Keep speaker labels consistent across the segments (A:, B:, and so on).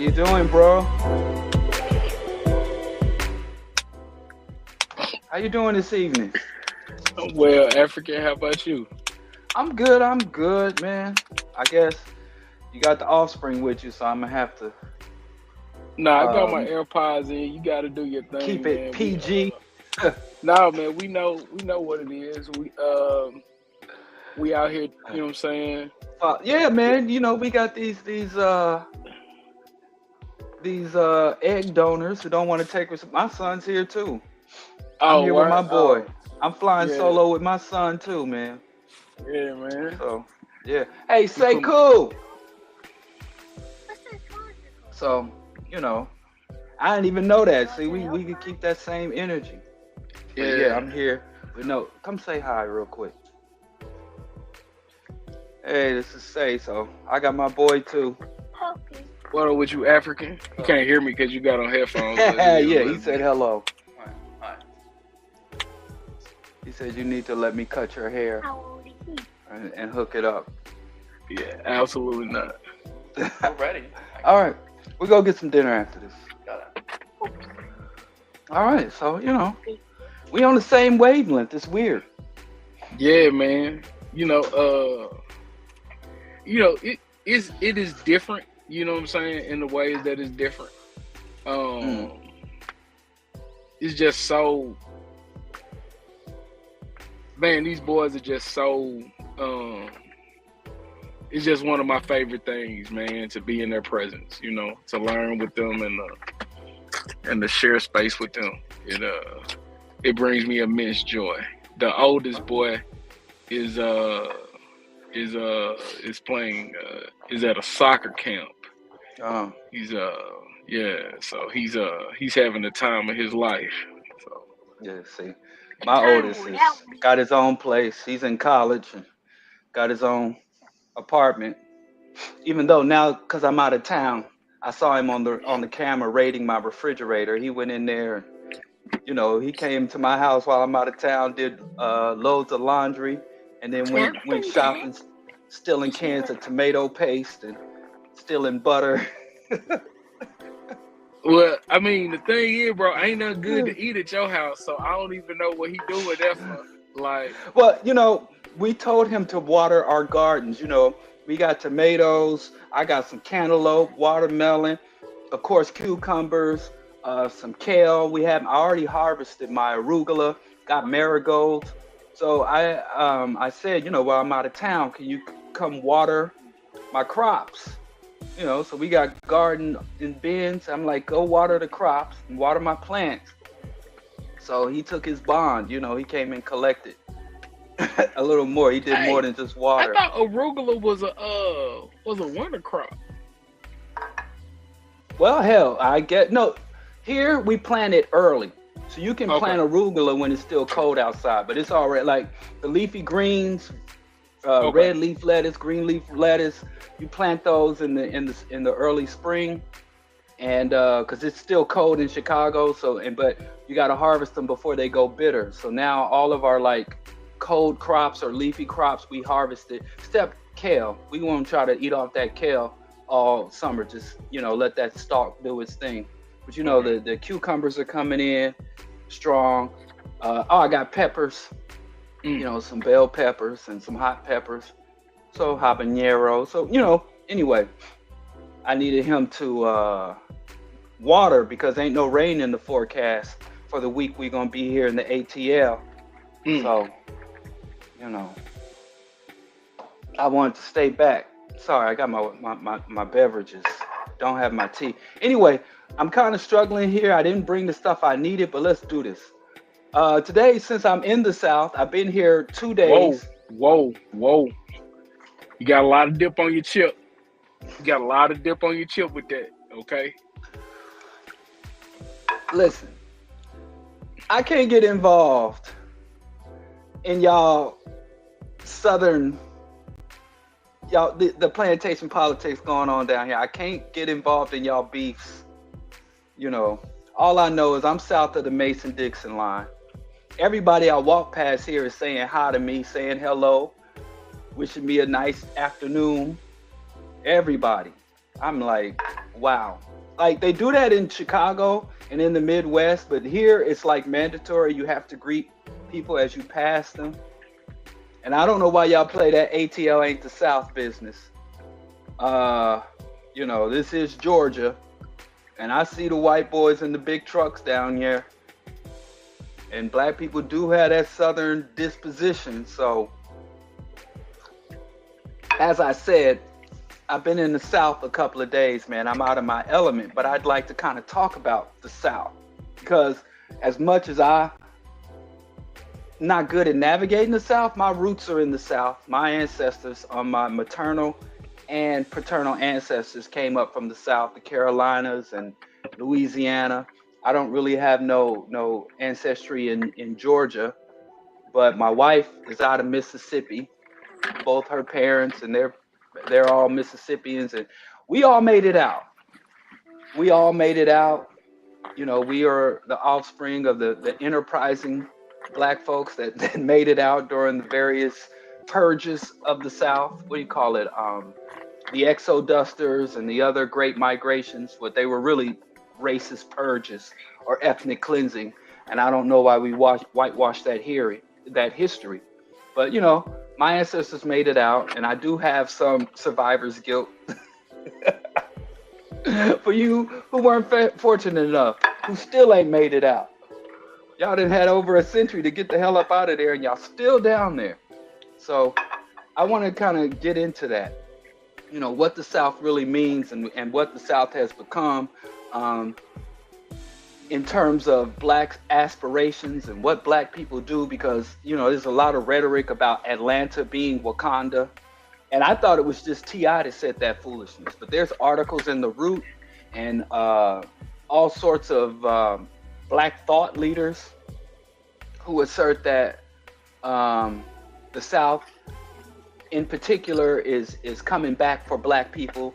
A: you doing, bro? How you doing this evening?
B: I'm well, African. How about you?
A: I'm good, man. I guess you got the offspring with you, so I'm gonna have to
B: Nah, I got my
A: um,
B: AirPods in. You got to do your
A: keep
B: thing,
A: it
B: man.
A: PG.
B: Nah, man. We know what it is. We out here. You know what I'm saying?
A: Yeah, man. You know we got these egg donors who don't want to take us. My son's here too. I'm
B: Oh,
A: here with my
B: what?
A: boy.
B: Oh,
A: I'm flying
B: yeah,
A: solo with my son too, man.
B: yeah, man.
A: So yeah. Hey,
B: You
A: say
B: put,
A: cool. So you know, I didn't even know that. See, we could keep that same energy. But yeah,
B: yeah.
A: I'm here. But no, come say hi real quick. Hey, this is Say. So I got my boy too.
B: What up with you, African? You can't hear me because you got on headphones. But
A: Yeah,
B: yeah,
A: he said hello. He said you need to let me cut your hair and hook it up.
B: yeah, absolutely not.
C: We're ready.
A: All right, we go get some dinner after this. All right, so we on the same wavelength. It's weird.
B: Yeah, man. It is different. You know what I'm saying? In the ways that it's different.
A: Mm.
B: It's just so, man. These boys are just so. It's just one of my favorite things, man. To be in their presence, to learn with them and to share space with them. It brings me immense joy. The oldest boy is playing is at a soccer camp.
A: Oh,
B: He's so he's having the time of his life. So
A: yeah. See, my oldest is got his own place. He's in college and got his own apartment. Even though now, cause I'm out of town, I saw him on the camera raiding my refrigerator. He went in there. He came to my house while I'm out of town, did loads of laundry, and then went shopping, stealing cans of tomato paste and stealing butter.
B: well, I mean the thing is, bro, ain't nothing good to eat at your house, so I don't even know what he doing that for. Like,
A: Well, we told him to water our gardens. We got tomatoes. I got some cantaloupe, watermelon, of course, cucumbers, some kale. I already harvested my arugula, got marigolds. So I said, while I'm out of town, can you come water my crops? So we got garden in bins. I'm like, go water the crops and water my plants. So he took his bond. He came and collected a little more. He did more than just water.
B: I thought arugula was a winter crop.
A: Well, hell, I get no. Here we plant it early, so you can plant
B: Okay.
A: arugula when it's still cold outside. But it's already like the leafy greens,
B: Okay.
A: red leaf lettuce, green leaf lettuce. You plant those in the early spring, and because it's still cold in Chicago, but you got to harvest them before they go bitter. So now all of our like cold crops or leafy crops we harvested, except kale. We won't try to eat off that kale all summer. Just let that stalk do its thing. But the cucumbers are coming in strong. I got peppers. Some bell peppers and some hot peppers. So habanero. So anyway, I needed him to water because ain't no rain in the forecast for the week we're gonna be here in the ATL. So I wanted to stay back. Sorry, I got my beverages. Don't have my tea. Anyway, I'm kind of struggling here. I didn't bring the stuff I needed, but let's do this. Today, since I'm in the South, I've been here 2 days.
B: Whoa. You got a lot of dip on your chip. You got a lot of dip on your chip with that, okay?
A: Listen, I can't get involved in y'all the plantation politics going on down here. I can't get involved in y'all beefs. All I know is I'm south of the Mason-Dixon line. Everybody I walk past here is saying hi to me, saying hello, wishing me a nice afternoon. Everybody. I'm like, wow. Like they do that in Chicago and in the Midwest, but here it's like mandatory. You have to greet people as you pass them. And I don't know why y'all play that ATL ain't the South business. Uh, this is Georgia, and I see the white boys in the big trucks down here. And black people do have that southern disposition. So, as I said, I've been in the South a couple of days, man. I'm out of my element, but I'd like to kind of talk about the South because as much as I'm not good at navigating the South, my roots are in the South. My ancestors on my maternal and paternal ancestors came up from the South, the Carolinas and Louisiana. I don't really have no ancestry in Georgia, but my wife is out of Mississippi. Both her parents and they're all Mississippians, and we all made it out. We all made it out. We are the offspring of the enterprising black folks that made it out during the various purges of the South. What do you call it? The exodusters and the other great migrations. What they were really racist purges or ethnic cleansing. And I don't know why we whitewash that history. But my ancestors made it out, and I do have some survivor's guilt for you who weren't fortunate enough, who still ain't made it out. Y'all done had over a century to get the hell up out of there, and y'all still down there. So I want to kind of get into that. What the South really means and what the South has become in terms of black aspirations and what black people do, because there's a lot of rhetoric about Atlanta being Wakanda, and I thought it was just T.I. that said that foolishness, but there's articles in the Root and all sorts of black thought leaders who assert that the South in particular is coming back for black people.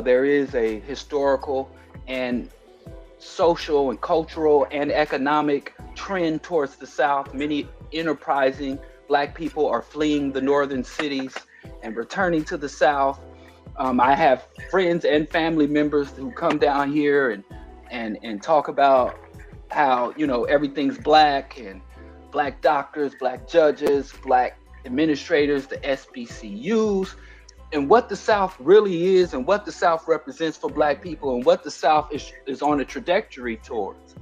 A: There is a historical and social and cultural and economic trend towards the South. Many enterprising black people are fleeing the northern cities and returning to the South. I have friends and family members who come down here and talk about how everything's black, and black doctors, black judges, black administrators, the SBCUs, and what the South really is and what the South represents for black people and what the South is on a trajectory towards.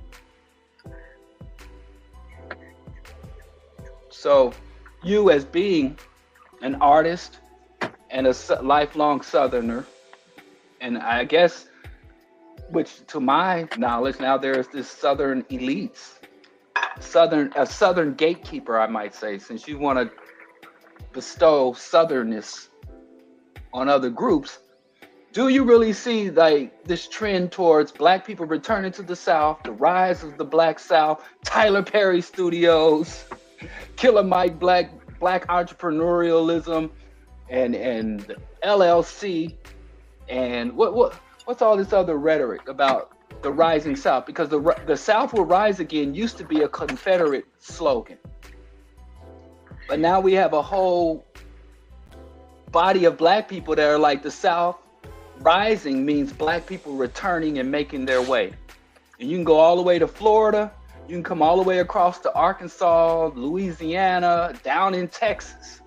A: So you, as being an artist and a lifelong Southerner, and I guess, which to my knowledge, now there's this Southern elites, a Southern gatekeeper, I might say, since you want to bestow Southernness on other groups. Do you really see like this trend towards black people returning to the South, the rise of the Black South, Tyler Perry Studios, Killer Mike black entrepreneurialism, and LLC, and what's all this other rhetoric about the rising South? Because the South will rise again used to be a Confederate slogan, but now we have a whole body of black people that are like, the South rising means black people returning and making their way. And you can go all the way to Florida, you can come all the way across to Arkansas, Louisiana, down in Texas.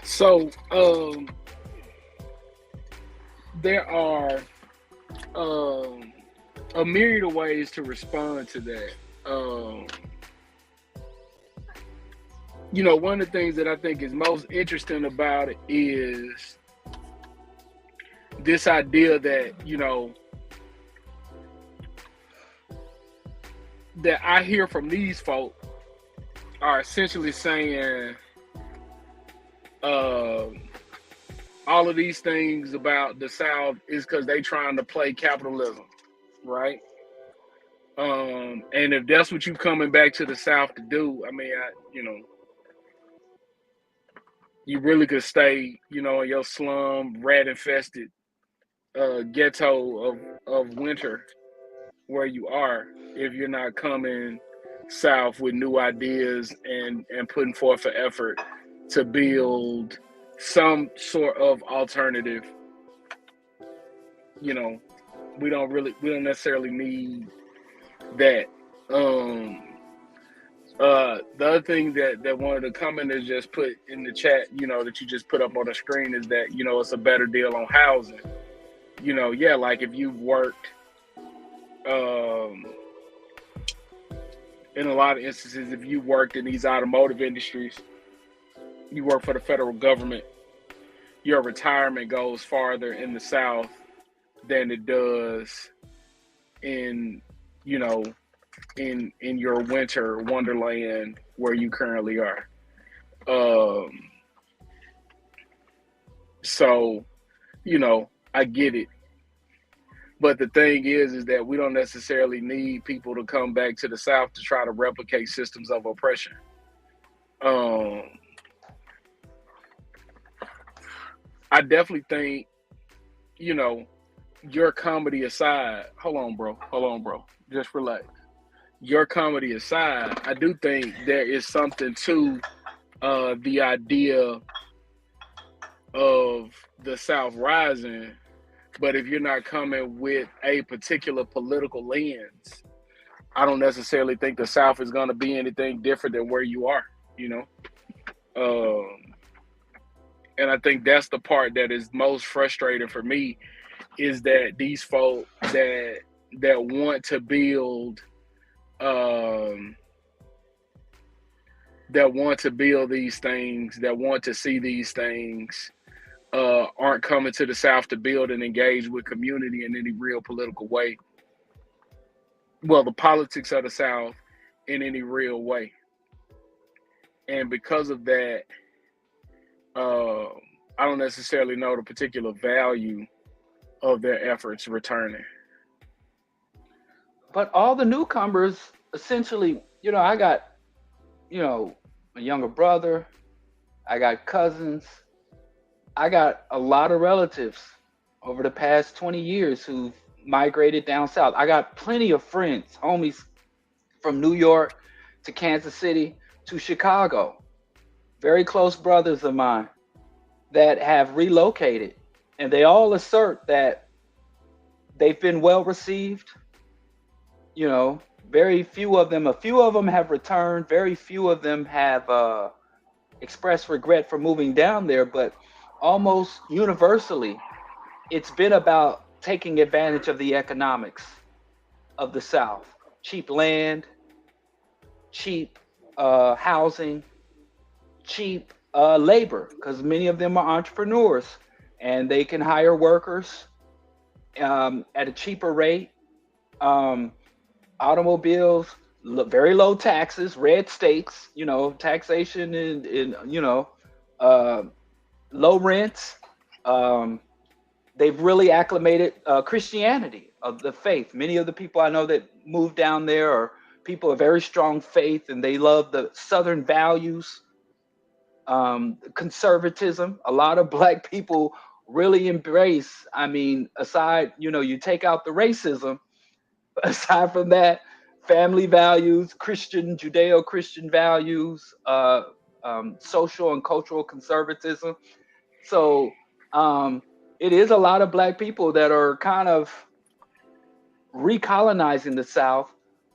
B: So there are a myriad of ways to respond to that. One of the things that I think is most interesting about it is this idea that, that I hear from these folk are essentially saying all of these things about the South is because they trying to play capitalism, right? And if that's what you coming back to the South to do, I mean, you really could stay, in your slum, rat-infested ghetto of winter where you are, if you're not coming South with new ideas and putting forth an effort to build some sort of alternative. You know, we don't necessarily need that. The other thing that one of the commenters just put in the chat, that you just put up on the screen is that, it's a better deal on housing. Yeah, like if you've worked, in a lot of instances, if you worked in these automotive industries, you work for the federal government, your retirement goes farther in the South than it does in, in your winter wonderland where you currently are. So, I get it. But the thing is that we don't necessarily need people to come back to the South to try to replicate systems of oppression. I definitely think, your comedy aside, hold on, bro. Just relax. Your comedy aside, I do think there is something to the idea of the South rising, but if you're not coming with a particular political lens, I don't necessarily think the South is going to be anything different than where you are, and I think that's the part that is most frustrating for me, is that these folk that want to build these things, that want to see these things, aren't coming to the South to build and engage with community in any real political way. Well, the politics of the South in any real way. And because of that, I don't necessarily know the particular value of their efforts returning.
A: But all the newcomers, essentially, I got, a younger brother, I got cousins, I got a lot of relatives over the past 20 years who've migrated down south. I got plenty of friends, homies from New York to Kansas City to Chicago, very close brothers of mine that have relocated, and they all assert that they've been well received. Very few of them, a few of them have returned, very few of them have expressed regret for moving down there, but almost universally, it's been about taking advantage of the economics of the South. Cheap land, cheap housing, cheap labor, because many of them are entrepreneurs and they can hire workers at a cheaper rate. Automobiles, very low taxes, red states, taxation and low rents. They've really acclimated Christianity, of the faith. Many of the people I know that moved down there are people of very strong faith, and they love the Southern values, conservatism. A lot of Black people really embrace. I mean, aside, you take out the racism, aside from that, family values, Judeo-Christian values, social and cultural conservatism. So it is a lot of Black people that are kind of recolonizing the South,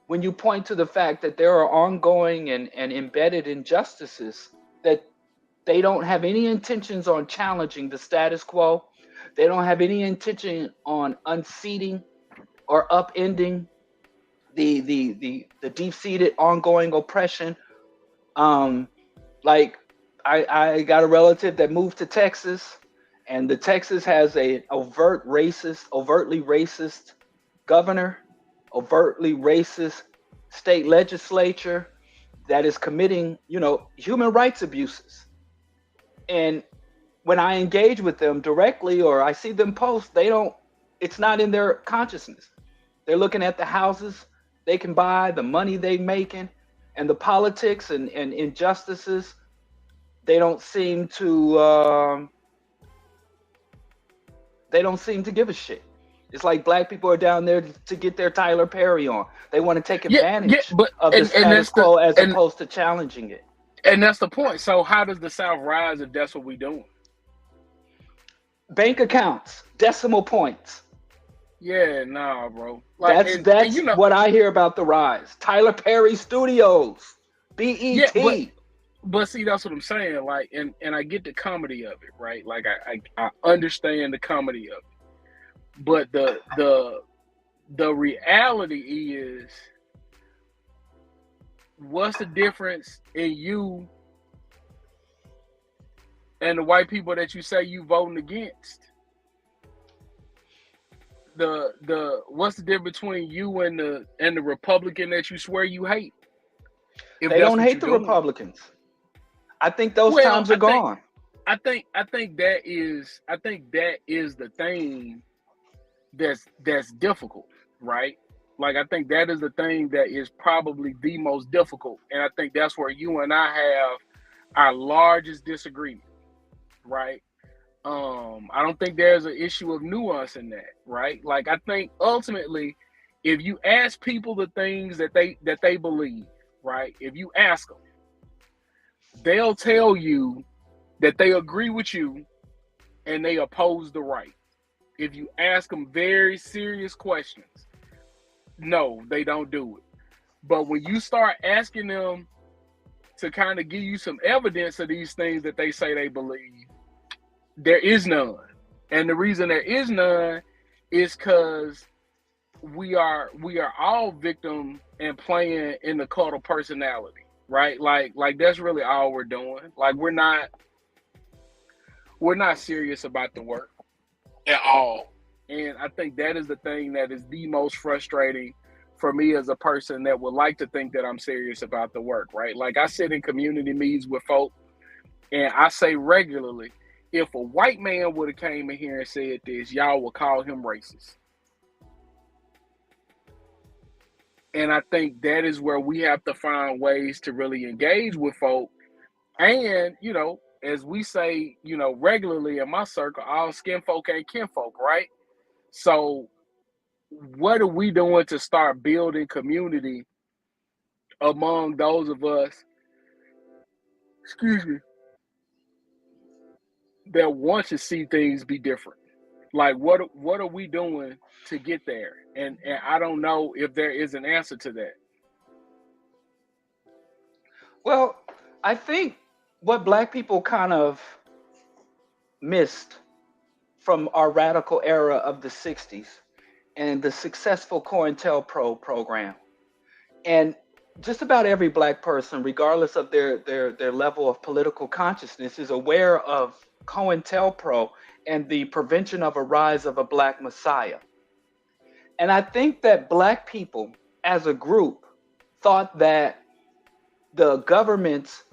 A: when you point to the fact that there are ongoing and embedded injustices that they don't have any intentions on challenging the status quo. They don't have any intention on unseating or upending the deep-seated ongoing oppression. Like I got a relative that moved to Texas, and the Texas has a overtly racist governor, overtly racist state legislature that is committing, human rights abuses. And when I engage with them directly or I see them post, it's not in their consciousness. They're looking at the houses they can buy, the money they're making, and the politics and injustices. They don't seem to give a shit. It's like Black people are down there to get their Tyler Perry on. They want to take advantage of the status quo as opposed to challenging it.
B: And that's the point. So how does the South rise if that's what we're doing?
A: bank accounts, decimal points.
B: Yeah, nah, bro. Like, and
A: That's what I hear about the rise. Tyler Perry Studios,
B: yeah,
A: BET.
B: but see, that's what I'm saying. Like, and I get the comedy of it, right? Like, I understand the comedy of it, but the reality is, what's the difference in you and the white people that you say you voting against? The what's the difference between you and the Republican that you swear you hate? If
A: They
B: that's
A: don't
B: what
A: hate
B: you're
A: the
B: doing.
A: Republicans. I think those
B: Well,
A: times are gone.
B: I think that is the thing that's difficult, right? Like, I think that is the thing that is probably the most difficult, and I think that's where you and I have our largest disagreement, right? I don't think there's an issue of nuance in that, right? Like, I think ultimately, if you ask people the things that they believe, right? If you ask them, they'll tell you that they agree with you and they oppose the right. If you ask them very serious questions, no, they don't do it. But when you start asking them to kind of give you some evidence of these things that they say they believe, there is none. And the reason there is none is because we are all victim and playing in the cult of personality, right? Like that's really all we're doing. Like, we're not serious about the work at all. And I think that is the thing that is the most frustrating for me as a person that would like to think that I'm serious about the work, right? Like, I sit in community meetings with folk and I say regularly, if a white man would have came in here and said this, y'all would call him racist. And I think that is where we have to find ways to really engage with folk. And, as we say, regularly in my circle, all skin folk ain't kin folk, right? So what are we doing to start building community among those of us, excuse me, that want to see things be different? Like, what are we doing to get there? And I don't know if there is an answer to that.
A: Well, I think what black people kind of missed from our radical era of the 60s and the successful COINTELPRO program, and just about every black person, regardless of their level of political consciousness, is aware of COINTELPRO and the prevention of a rise of a black messiah. And I think that black people as a group thought that the government's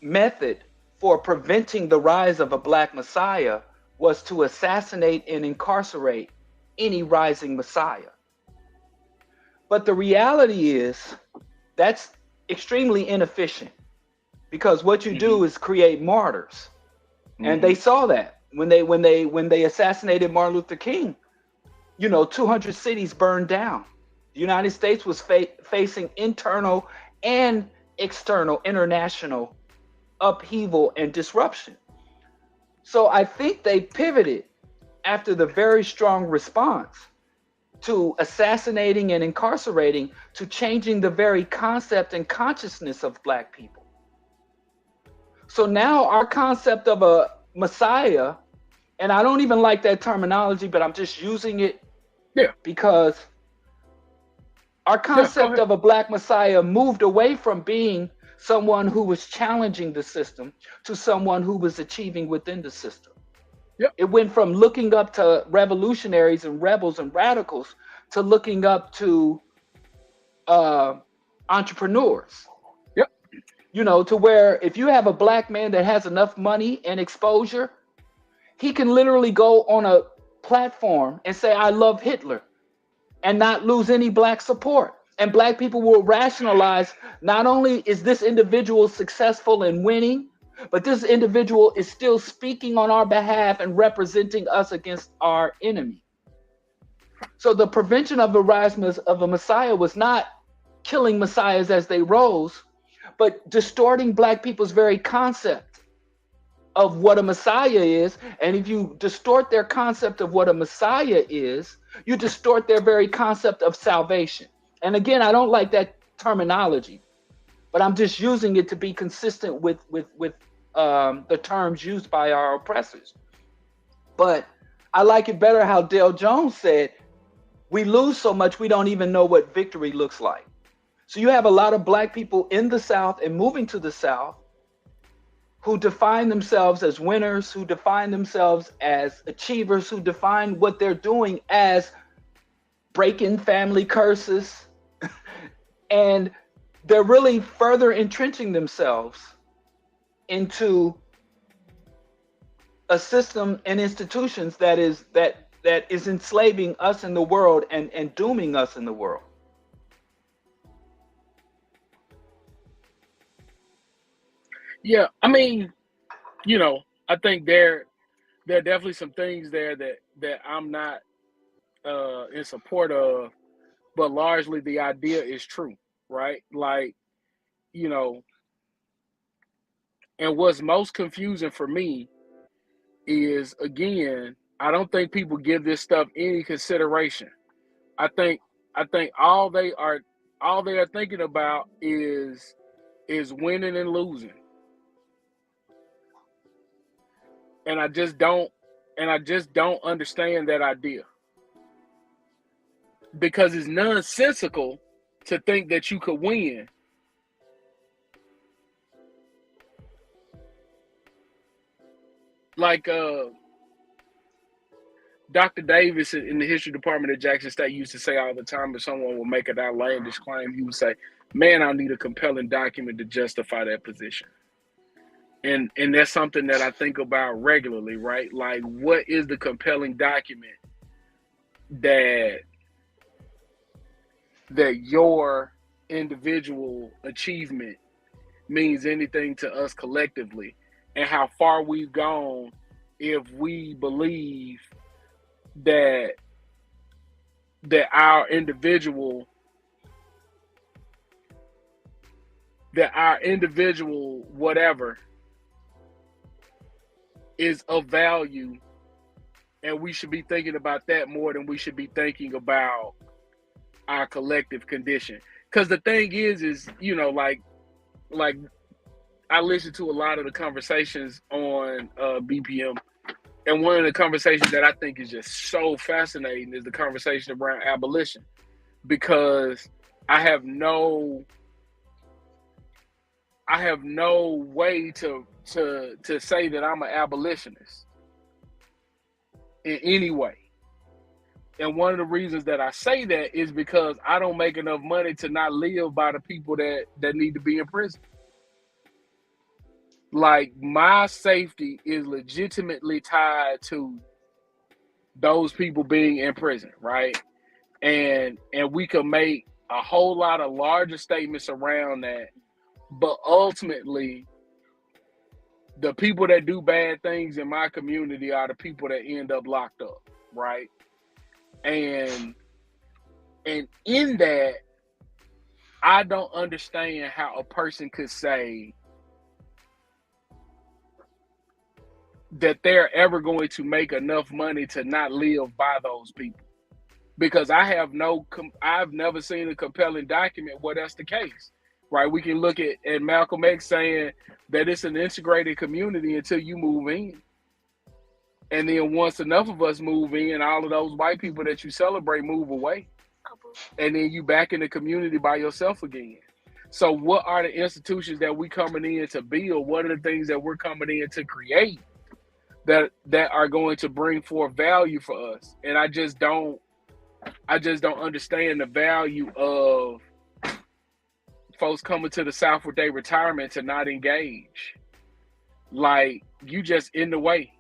A: method for preventing the rise of a black messiah was to assassinate and incarcerate any rising messiah. But the reality is that's extremely inefficient, because what you do is create martyrs. And they saw that when they assassinated Martin Luther King. 200 cities burned down. The United States was facing internal and external, international upheaval and disruption. So I think they pivoted after the very strong response to assassinating and incarcerating, to changing the very concept and consciousness of black people. So now our concept of a messiah, and I don't even like that terminology, but I'm just using it because our concept of a black messiah moved away from being someone who was challenging the system to someone who was achieving within the system. It went from looking up to revolutionaries and rebels and radicals to looking up to entrepreneurs. To where if you have a black man that has enough money and exposure, he can literally go on a platform and say, I love Hitler, and not lose any black support. And black people will rationalize, not only is this individual successful in winning, but this individual is still speaking on our behalf and representing us against our enemy. So the prevention of the rise of a messiah was not killing messiahs as they rose, but distorting black people's very concept of what a Messiah is. And if you distort their concept of what a Messiah is, you distort their very concept of salvation. And again, I don't like that terminology, but I'm just using it to be consistent with the terms used by our oppressors. But I like it better how Dale Jones said, we lose so much we don't even know what victory looks like. So you have a lot of black people in the South and moving to the South who define themselves as winners, who define themselves as achievers, who define what they're doing as breaking family curses. And they're really further entrenching themselves into a system and institutions that is enslaving us in the world and dooming us in the world.
B: Yeah, I mean, I think there are definitely some things there that I'm not in support of, but largely the idea is true, right? Like, you know, and what's most confusing for me is, again, I don't think people give this stuff any consideration. I think I think all they are thinking about is winning and losing. And I just don't understand that idea, because it's nonsensical to think that you could win. Like Dr. Davis in the history department at Jackson State used to say all the time, if someone would make an outlandish claim, he would say, "Man, I need a compelling document to justify that position." And that's something that I think about regularly, right? Like, what is the compelling document that your individual achievement means anything to us collectively, and how far we've gone if we believe that that our individual whatever is of value, and we should be thinking about that more than we should be thinking about our collective condition. Because the thing is like I listen to a lot of the conversations on BPM, and one of the conversations that I think is just so fascinating is the conversation around abolition, because I have no way to say that I'm an abolitionist in any way. And one of the reasons that I say that is because I don't make enough money to not live by the people that need to be in prison. Like, my safety is legitimately tied to those people being in prison, right? And we could make a whole lot of larger statements around that, but ultimately the people that do bad things in my community are the people that end up locked up, right? And in that, I don't understand how a person could say that they're ever going to make enough money to not live by those people, because I've never seen a compelling document where that's the case, right? We can look at Malcolm X saying that it's an integrated community until you move in. And then once enough of us move in, all of those white people that you celebrate move away. And then you back in the community by yourself again. So what are the institutions that we coming in to build? What are the things that we're coming in to create that are going to bring forth value for us? And I just don't understand the value of folks coming to the South with their retirement to not engage. Like, you just in the way.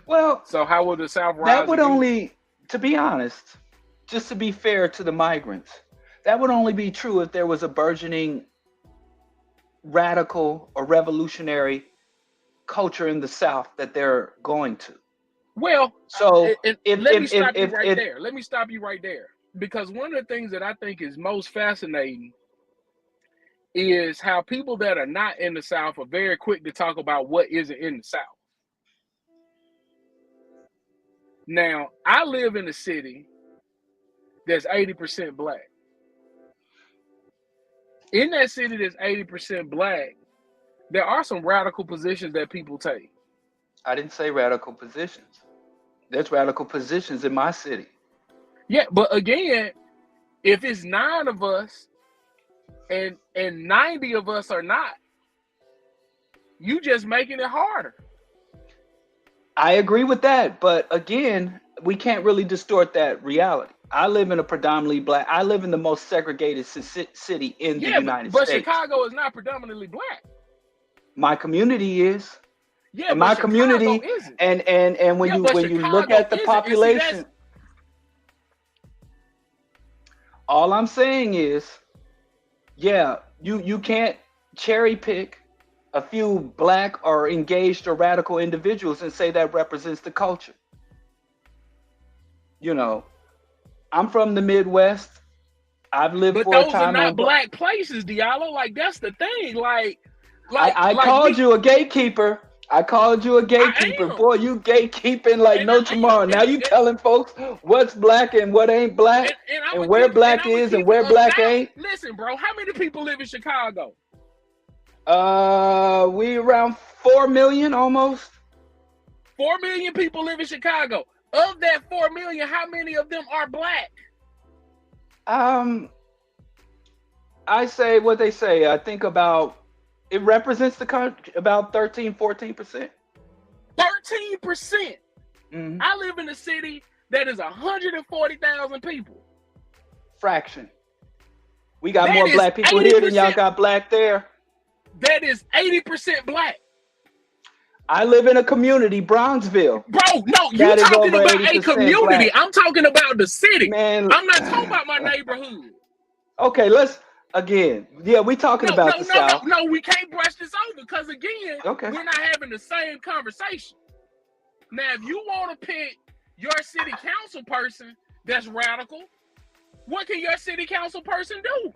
A: Well,
B: so how will the South rise?
A: That would only, to be honest, just to be fair to the migrants, that would only be true if there was a burgeoning radical or revolutionary culture in the South that they're going to.
B: Well, so let me stop you right there. Because one of the things that I think is most fascinating is how people that are not in the South are very quick to talk about what isn't in the South. Now, I live in a city that's 80% black. In that city that's 80% black, there are some radical positions that people take.
A: I didn't say radical positions. There's radical positions in my city.
B: Yeah, but again, if it's 9 of us and 90 of us are not, you just making it harder.
A: I agree with that, but again, we can't really distort that reality. I live in a predominantly black. I live in the most segregated city in the
B: Yeah,
A: United
B: but
A: States.
B: Chicago is not predominantly black.
A: My community is.
B: Yeah,
A: In
B: but
A: my
B: Chicago
A: community,
B: isn't.
A: and when
B: Yeah,
A: you
B: but
A: when you look
B: Chicago
A: at the
B: isn't. And see,
A: population, all I'm saying is, yeah, you can't cherry pick a few black or engaged or radical individuals and say that represents the culture. You know, I'm from the Midwest. I've lived
B: but
A: for a
B: those are
A: time
B: not
A: on.
B: black places, Diallo. Like, that's the thing.
A: I called you a gatekeeper. I called you a
B: I
A: gatekeeper.
B: am,
A: Boy, you gatekeeping like
B: and
A: no
B: I am,
A: tomorrow. Now you telling folks what's black and what ain't black,
B: and I'm
A: and
B: gonna
A: where
B: keep and
A: black
B: I'm gonna
A: is and
B: keep it
A: where
B: a
A: black
B: thou.
A: ain't.
B: Listen, bro, how many people live in Chicago?
A: We around 4 million almost.
B: 4 million people live in Chicago. Of that 4 million, how many of them are black?
A: I say what they say. I think about it represents the country about 13-14%.
B: 13%.
A: Mm-hmm.
B: I live in a city that is 140,000 people.
A: Fraction. We got
B: That
A: more
B: is
A: black people
B: 80%.
A: here than y'all got black there.
B: That is 80% black.
A: I live in a community, Brownsville.
B: Bro, no, you
A: That is
B: talking
A: over
B: about a
A: 80%
B: community.
A: black.
B: I'm talking about the city.
A: Man,
B: I'm not talking about my neighborhood.
A: Okay, let's again. Yeah, we talking about the South.
B: No. We can't brush this over because again,
A: Okay.
B: we're not having the same conversation. Now, if you want to pick your city council person that's radical, what can your city council person do?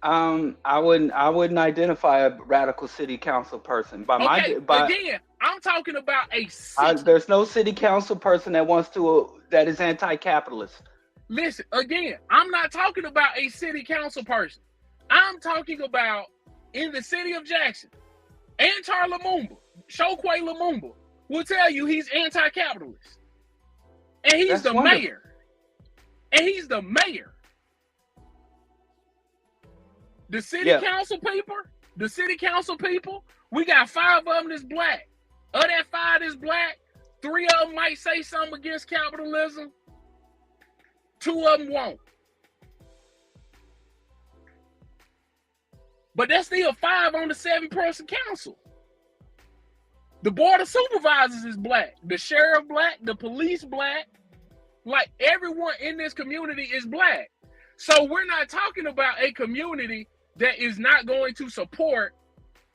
A: I wouldn't identify a radical city council person
B: again, I'm talking about a city.
A: There's no city council person that is anti-capitalist.
B: Listen, again, I'm not talking about a city council person. I'm talking about in the city of Jackson, Antar Lumumba, Chokwe Lumumba will tell you he's anti-capitalist. And he's the mayor. And he's the mayor. The city council people, we got 5 of them that's black. Of that 5 that's black, 3 of them might say something against capitalism. 2 of them won't. But that's still 5 on the 7-person council. The board of supervisors is black. The sheriff black. The police black. Like, everyone in this community is black. So we're not talking about a community that is not going to support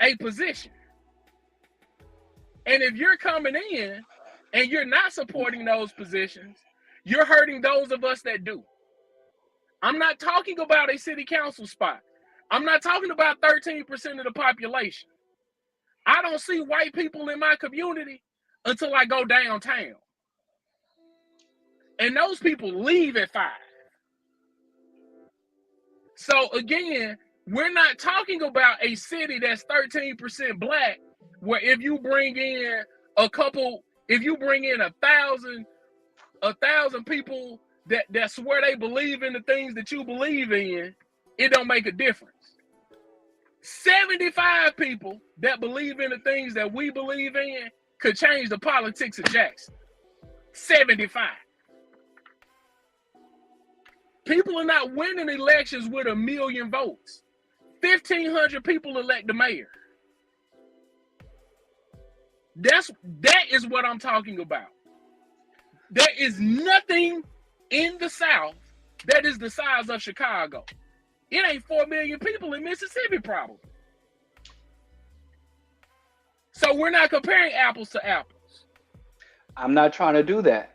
B: a position. And if you're coming in and you're not supporting those positions, you're hurting those of us that do. I'm not talking about a city council spot. I'm not talking about 13% of the population. I don't see white people in my community until I go downtown. And those people leave at 5. So again, we're not talking about a city that's 13% black, where if you bring in 1,000 people that swear they believe in the things that you believe in, it don't make a difference. 75 people that believe in the things that we believe in could change the politics of Jackson. 75. People are not winning elections with 1 million votes. 1,500 people elect the mayor. That is what I'm talking about. There is nothing in the South that is the size of Chicago. It ain't 4 million people in Mississippi, probably. So we're not comparing apples to apples.
A: I'm not trying to do that.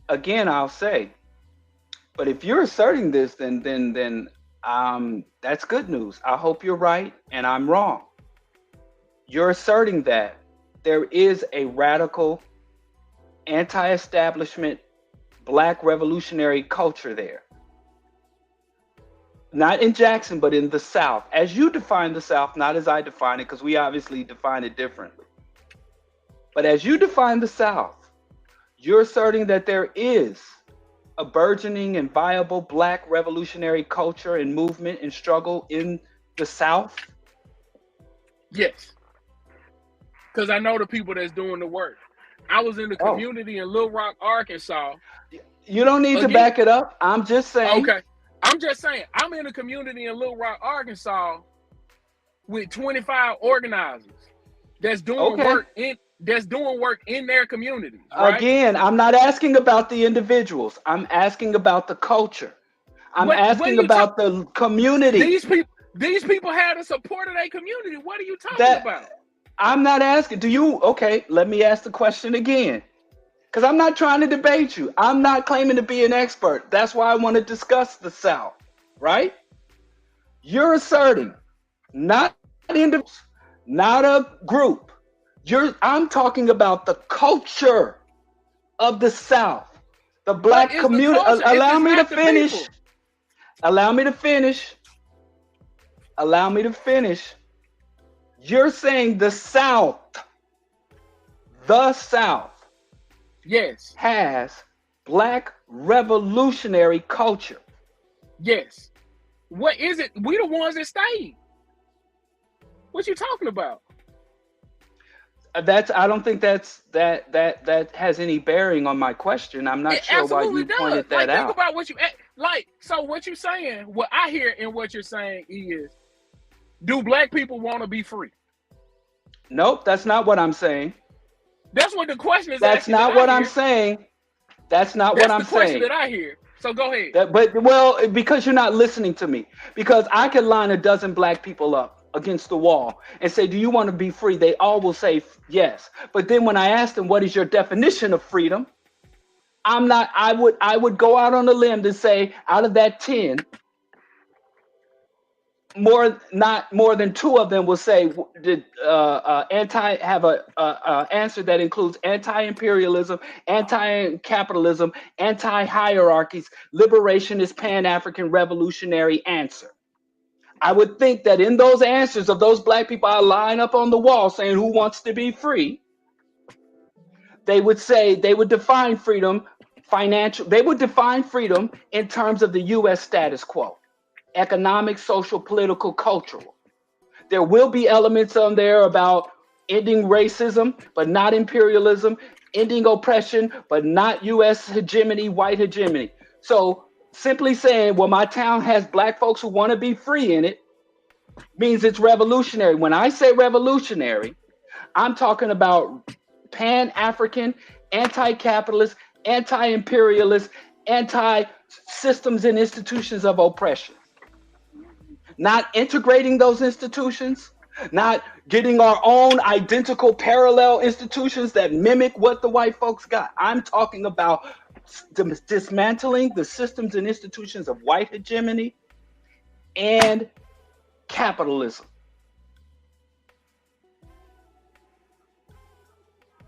A: Again, I'll say, but if you're asserting this, then That's good news. I hope you're right and I'm wrong. You're asserting that there is a radical anti-establishment black revolutionary culture there. Not in Jackson, but in the South. As you define the South, not as I define it, because we obviously define it differently. But as you define the South, you're asserting that there is a burgeoning and viable black revolutionary culture and movement and struggle in the South?
B: Yes, because I know the people that's doing the work. I was in the
A: Oh,
B: community in Little Rock, Arkansas.
A: you don't need to
B: Again,
A: back it up. I'm just saying.
B: okay. I'm just saying, I'm in a community in Little Rock, Arkansas with 25 organizers that's doing
A: Okay.
B: work in their communities, right?
A: Again, I'm not asking about the individuals. I'm asking about the culture. I'm
B: What are
A: asking
B: you talking?
A: about the community.
B: These people had the support of their community. What are you talking
A: That
B: about?
A: I'm not asking. Do you? Okay, let me ask the question again. Because I'm not trying to debate you. I'm not claiming to be an expert. That's why I want to discuss the South, right? You're asserting not individuals, not a group. I'm talking about the culture of the South, the
B: What
A: black
B: is the
A: community.
B: culture if
A: Allow
B: it's
A: me to
B: not the
A: finish.
B: people?
A: Allow me to finish. Allow me to finish. You're saying the South
B: Yes,
A: has black revolutionary culture.
B: yes. What is it? We the ones that stayed. What you talking about?
A: That's I don't think that has any bearing on my question. I'm not
B: It
A: sure why
B: absolutely
A: you
B: does.
A: pointed that
B: Like, think
A: out.
B: about what you like. So what you saying? What I hear in what you're saying is, do black people want to be free?
A: Nope, that's not what I'm saying.
B: That's what the question is
A: That's
B: asking that
A: not
B: I
A: what I'm
B: hear.
A: saying. That's not what
B: That's
A: I'm
B: the question
A: saying.
B: that I hear. So go ahead.
A: But well, because you're not listening to me. Because I could line a dozen black people up against the wall and say, "Do you want to be free?" They all will say yes. But then when I ask them, "What is your definition of freedom?" I'm not. I would go out on a limb to say, out of that 10, not more than two of them will say, did anti have a answer that includes anti-imperialism, anti-capitalism, anti-hierarchies, liberationist, pan-African revolutionary answer. I would think that in those answers of those black people I line up on the wall saying who wants to be free, they would say they would define freedom they would define freedom in terms of the US status quo, economic, social, political, cultural. There will be elements on there about ending racism, but not imperialism, ending oppression, but not US hegemony, white hegemony. So simply saying, well, my town has black folks who want to be free in it means it's revolutionary. When I say revolutionary, I'm talking about pan African, anti capitalist, anti imperialist, anti systems and institutions of oppression. Not integrating those institutions, not getting our own identical parallel institutions that mimic what the white folks got. I'm talking about dismantling the systems and institutions of white hegemony and capitalism.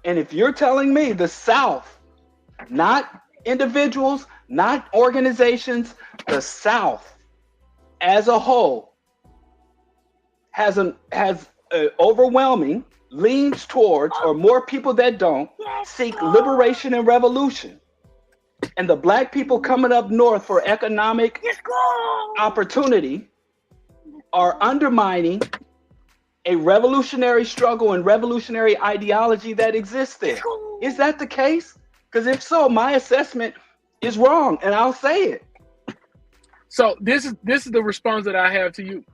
A: And if you're telling me the South, not individuals, not organizations, the South as a whole has overwhelming leans towards, or more people that don't seek liberation and revolution, and the black people coming up north for economic opportunity are undermining a revolutionary struggle and revolutionary ideology that exists there. Is that the case? Because if so, my assessment is wrong, and I'll say it.
B: So this is the response that I have to you.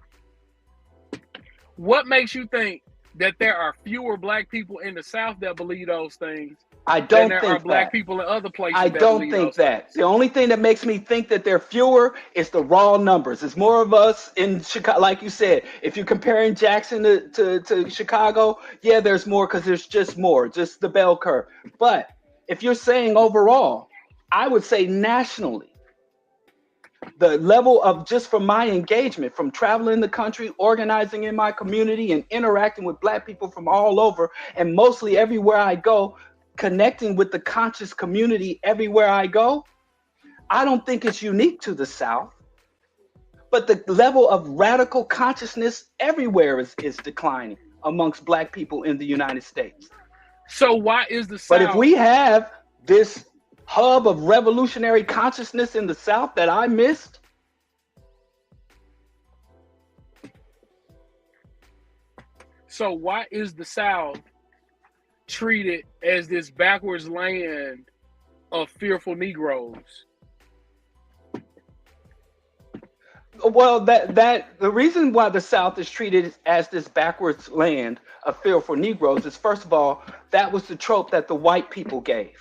B: What makes you think that there are fewer black people in the South that believe those things
A: I
B: than
A: don't
B: there are
A: think
B: black
A: that.
B: people in other places
A: I
B: that
A: don't
B: believe
A: think
B: those
A: that.
B: things?
A: The only thing that makes me think that there are fewer is the raw numbers. It's more of us in Chicago, like you said. If you're comparing Jackson to Chicago, yeah, there's more because there's just more, just the bell curve. But if you're saying overall, I would say nationally, The level of just from my engagement, from traveling the country, organizing in my community, and interacting with Black people from all over, and mostly everywhere I go, connecting with the conscious community everywhere I go, I don't think it's unique to the South. But the level of radical consciousness everywhere is declining amongst Black people in the United States.
B: So why is the
A: But if
B: South?
A: we have this hub of revolutionary consciousness in the South that I missed,
B: So why is the South treated as this backwards land of fearful Negroes?
A: well, that the reason why the South is treated as this backwards land of fearful Negroes is, first of all, that was the trope that the white people gave.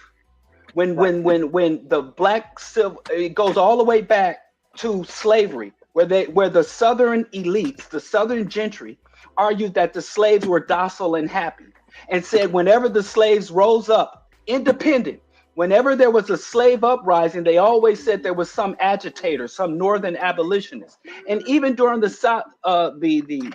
A: When the black civil, it goes all the way back to slavery, where the Southern elites, the Southern gentry, argued that the slaves were docile and happy, and said whenever the slaves rose up independent, whenever there was a slave uprising, they always said there was some agitator, some northern abolitionist. And even during the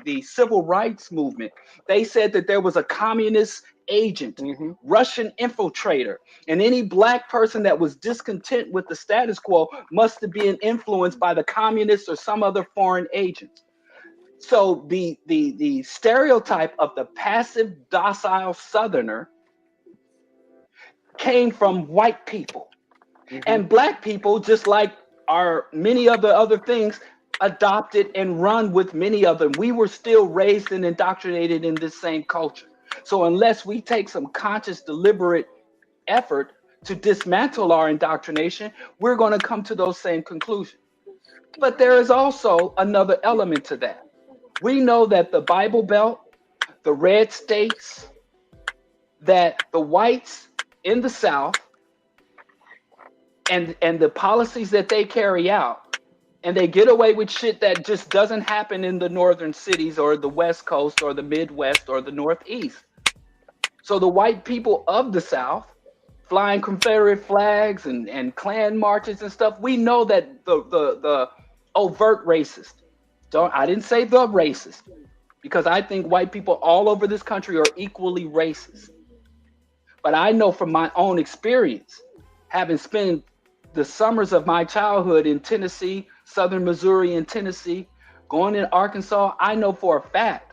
A: the civil rights movement, they said that there was a communist agent,
B: Mm-hmm.
A: Russian infiltrator, and any black person that was discontent with the status quo must have been influenced by the communists or some other foreign agent. So the stereotype of the passive, docile Southerner came from white people.
B: Mm-hmm.
A: And black people, just like our many other things, adopted and run with many of them. We were still raised and indoctrinated in this same culture. So unless we take some conscious, deliberate effort to dismantle our indoctrination, we're going to come to those same conclusions. But there is also another element to that. We know that the Bible Belt, the red states, that the whites in the South and the policies that they carry out, and they get away with shit that just doesn't happen in the northern cities or the West Coast or the Midwest or the Northeast. So the white people of the South flying Confederate flags and Klan marches and stuff, we know that the overt racist. Don't I didn't say the racist, because I think white people all over this country are equally racist. But I know from my own experience, having spent the summers of my childhood in Tennessee, southern Missouri and Tennessee, going in Arkansas, I know for a fact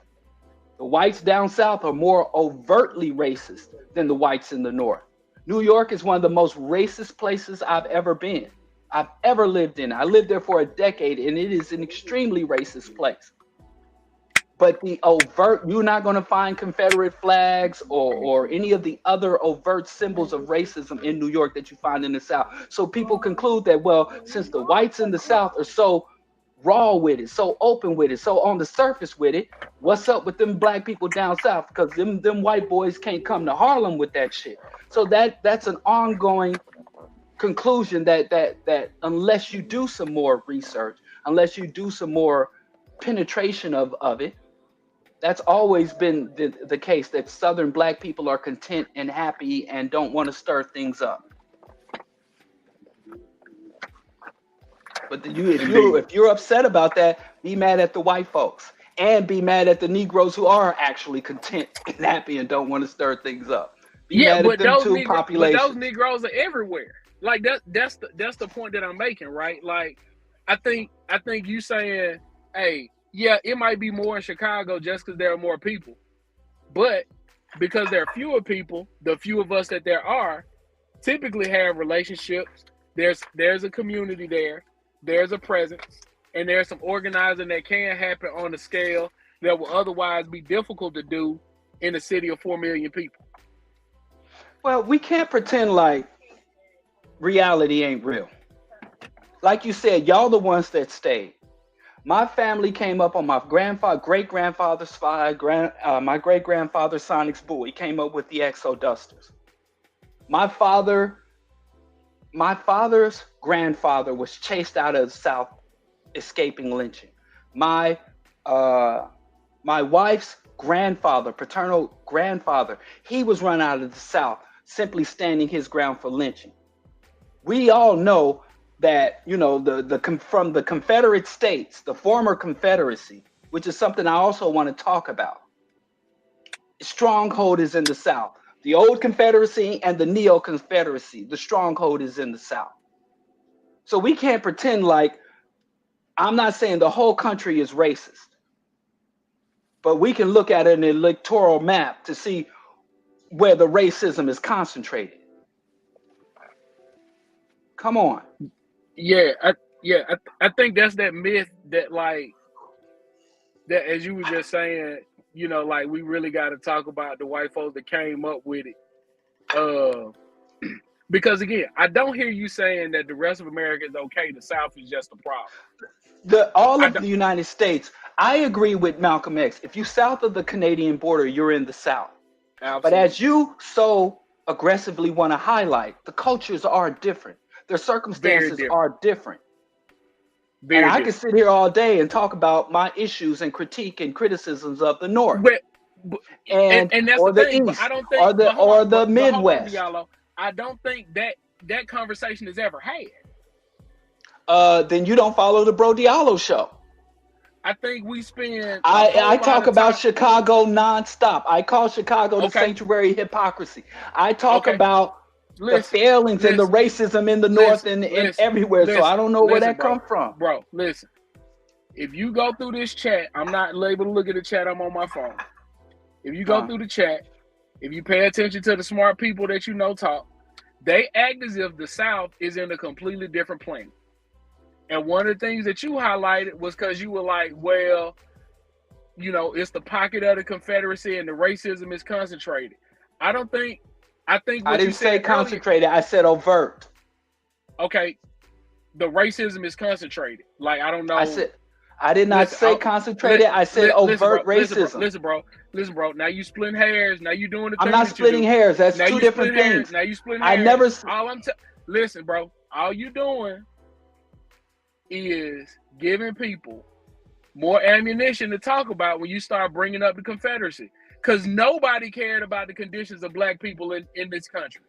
A: the whites down south are more overtly racist than the whites in the north. New York is one of the most racist places I've ever been. I've ever lived in. I lived there for a decade, and it is an extremely racist place. But the overt, you're not going to find Confederate flags or any of the other overt symbols of racism in New York that you find in the South. So people conclude that, well, since the whites in the South are so raw with it, so open with it, so on the surface with it, what's up with them black people down south? Because them white boys can't come to Harlem with that shit. So that's an ongoing conclusion that unless you do some more research, unless you do some more penetration of it, that's always been the case, that Southern black people are content and happy and don't want to stir things up. But if you're upset about that, be mad at the white folks and be mad at the Negroes who are actually content and happy and don't want to stir things up. Be
B: Yeah,
A: mad at
B: but
A: them
B: those
A: two
B: but those
A: populations.
B: Negroes are everywhere. Like that's the point that I'm making, right? Like I think you saying, hey, yeah, it might be more in Chicago just because there are more people, but because there are fewer people, the few of us that there are typically have relationships. There's a community there, there's a presence, and there's some organizing that can happen on a scale that will otherwise be difficult to do in a city of 4 million people.
A: Well, we can't pretend like reality ain't real. Like you said, y'all the ones that stayed. My family came up on my great grandfather's side. My great grandfather Sonic's bull. He came up with the Exodusters. My father, my father's grandfather was chased out of the South, escaping lynching. My uh, my wife's grandfather, paternal grandfather, he was run out of the South, simply standing his ground for lynching. We all know that from the Confederate States, the former Confederacy, which is something I also want to talk about. Stronghold is in the South. The old Confederacy and the Neo Confederacy, the stronghold is in the South. So we can't pretend like, I'm not saying the whole country is racist, but we can look at an electoral map to see where the racism is concentrated. Come on.
B: Yeah, I think that's that myth that, like, that, as you were just saying, like, we really got to talk about the white folks that came up with it. Because again, I don't hear you saying that the rest of America is okay. The South is just a problem.
A: All of the United States, I agree with Malcolm X. If you south of the Canadian border, you're in the South.
B: Absolutely.
A: But as you so aggressively want to highlight, the cultures are different. Their circumstances are different. And I can sit here all day and talk about my issues and critique and criticisms of the North,
B: and that's
A: or
B: the
A: the
B: thing,
A: East,
B: I don't think,
A: or the Midwest.
B: Diallo, I don't think that conversation is ever had.
A: Then you don't follow the Bro Diallo show.
B: I think we spend.
A: I talk about Chicago nonstop. I call Chicago the sanctuary of hypocrisy. I talk about the failings and the racism in the North and everywhere. So I don't know where that come from.
B: Bro, listen. If you go through this chat, I'm not able to look at the chat. I'm on my phone. If you go through the chat, if you pay attention to the smart people that talk, they act as if the South is in a completely different planet. And one of the things that you highlighted was because you were like, well, it's the pocket of the Confederacy and the racism is concentrated. I didn't say
A: concentrated. I said overt.
B: Okay. The racism is concentrated. Like, I don't know.
A: I did not say concentrated. I said overt racism.
B: Listen, bro. Now you splitting hairs. Now you doing the thing.
A: I'm not splitting hairs. That's two different things.
B: Now you splitting hairs.
A: I never.
B: Listen, bro. All you doing is giving people more ammunition to talk about when you start bringing up the Confederacy. Because nobody cared about the conditions of black people in this country.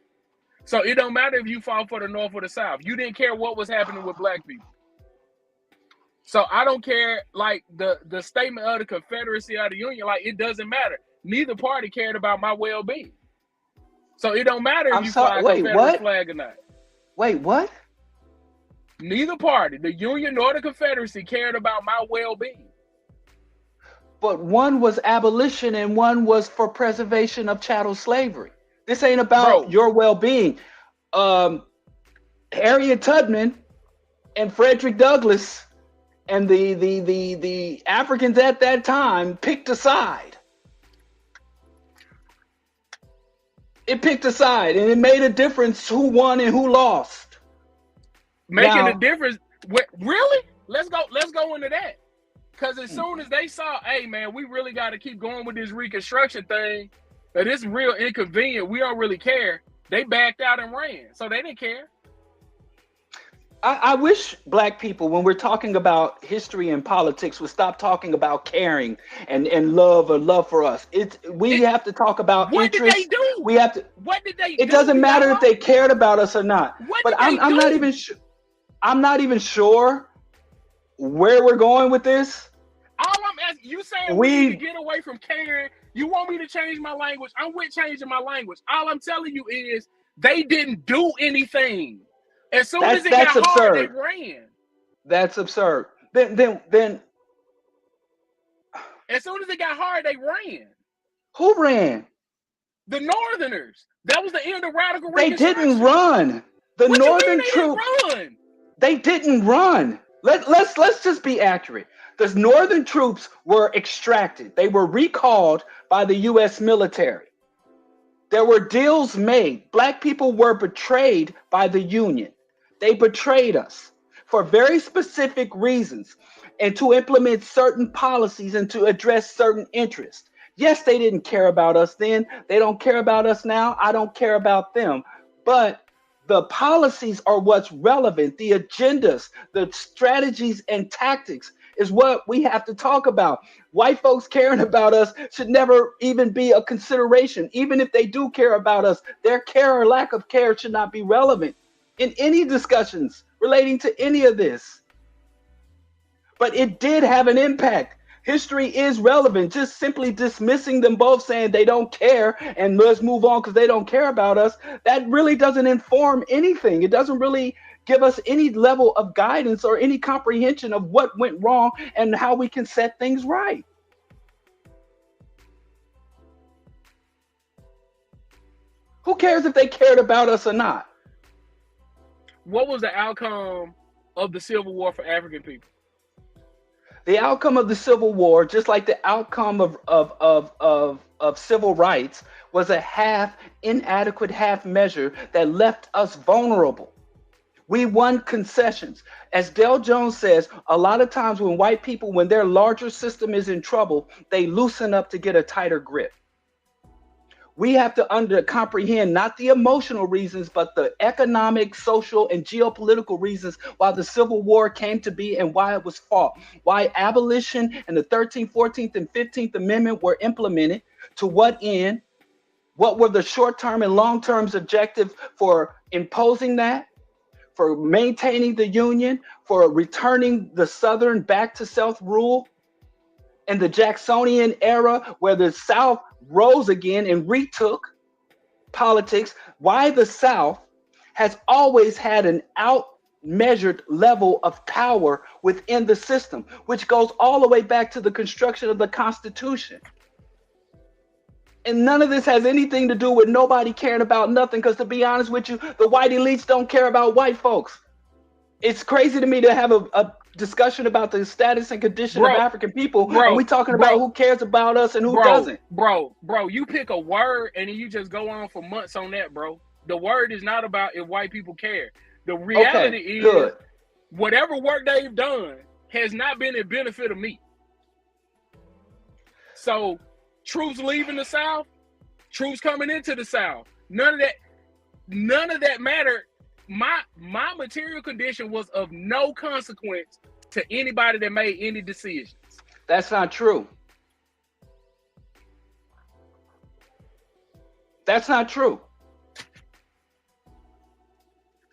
B: So it don't matter if you fought for the North or the South. You didn't care what was happening with black people. So I don't care, like, the statement of the Confederacy or the Union, like, it doesn't matter. Neither party cared about my well-being. So it don't matter if you fly a Confederate flag or not.
A: Wait, what?
B: Neither party, the Union nor the Confederacy, cared about my well-being.
A: But one was abolition and one was for preservation of chattel slavery. This ain't about your well-being. Harriet Tubman and Frederick Douglass and the Africans at that time picked a side. It picked a side, and it made a difference who won and who lost.
B: Making a difference? Really? Let's go into that. Because as soon as they saw, hey, man, we really got to keep going with this Reconstruction thing, that it's real inconvenient, we don't really care, they backed out and ran. So they didn't care.
A: I wish black people, when we're talking about history and politics, would stop talking about caring and love or love for us. We have to talk about
B: what
A: interest.
B: Did they do?
A: We have to.
B: What did they do?
A: It doesn't matter if they cared about us or not. I'm not even sure. I'm not even sure where we're going with this.
B: All I'm asking, you saying we need to get away from caring. You want me to change my language? I'm with changing my language. All I'm telling you is they didn't do anything. As soon as it got hard, they ran.
A: That's absurd. Then
B: as soon as it got hard, they ran.
A: Who ran?
B: The Northerners. That was the end of radical
A: They didn't run. The Northern troops. They didn't run. Let's just be accurate. The Northern troops were extracted. They were recalled by the U.S. military. There were deals made. Black people were betrayed by the Union. They betrayed us for very specific reasons and to implement certain policies and to address certain interests. Yes, they didn't care about us then. They don't care about us now. I don't care about them. But the policies are what's relevant. The agendas, the strategies and tactics is what we have to talk about. White folks caring about us should never even be a consideration. Even if they do care about us, their care or lack of care should not be relevant in any discussions relating to any of this. But it did have an impact. History is relevant. Just simply dismissing them both, saying they don't care and let's move on because they don't care about us, that really doesn't inform anything. It doesn't really give us any level of guidance or any comprehension of what went wrong and how we can set things right. Who cares if they cared about us or not?
B: What was the outcome of the Civil War for African people?
A: The outcome of the Civil War, just like the outcome of civil rights, was a half inadequate half measure that left us vulnerable. We won concessions. As Del Jones says, a lot of times when white people, when their larger system is in trouble, they loosen up to get a tighter grip. We have to comprehend not the emotional reasons, but the economic, social, and geopolitical reasons why the Civil War came to be and why it was fought. Why abolition and the 13th, 14th, and 15th Amendment were implemented, to what end, what were the short-term and long-term objectives for imposing that, for maintaining the Union, for returning the Southern back to self-rule, in the Jacksonian era where the South rose again and retook politics, why the South has always had an outmeasured level of power within the system, which goes all the way back to the construction of the Constitution. And none of this has anything to do with nobody caring about nothing, because to be honest with you, the white elites don't care about white folks. It's crazy to me to have a discussion about the status and condition of African people, and we talking about who cares about us and who doesn't.
B: Bro, you pick a word and then you just go on for months on that, bro. The word is not about if white people care. The reality is, whatever work they've done has not been in benefit of me. So, troops leaving the South, troops coming into the South, none of that mattered. My material condition was of no consequence to anybody that made any decisions.
A: That's not true. That's not true.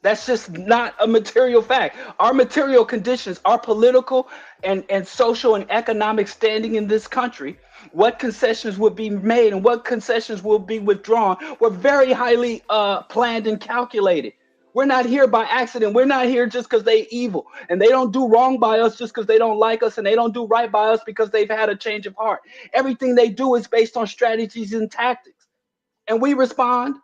A: That's just not a material fact. Our material conditions, our political and social and economic standing in this country, what concessions would be made and what concessions will be withdrawn, were very highly planned and calculated. We're not here by accident. We're not here just because they evil, and they don't do wrong by us just because they don't like us, and they don't do right by us because they've had a change of heart. Everything they do is based on strategies and tactics, and we respond.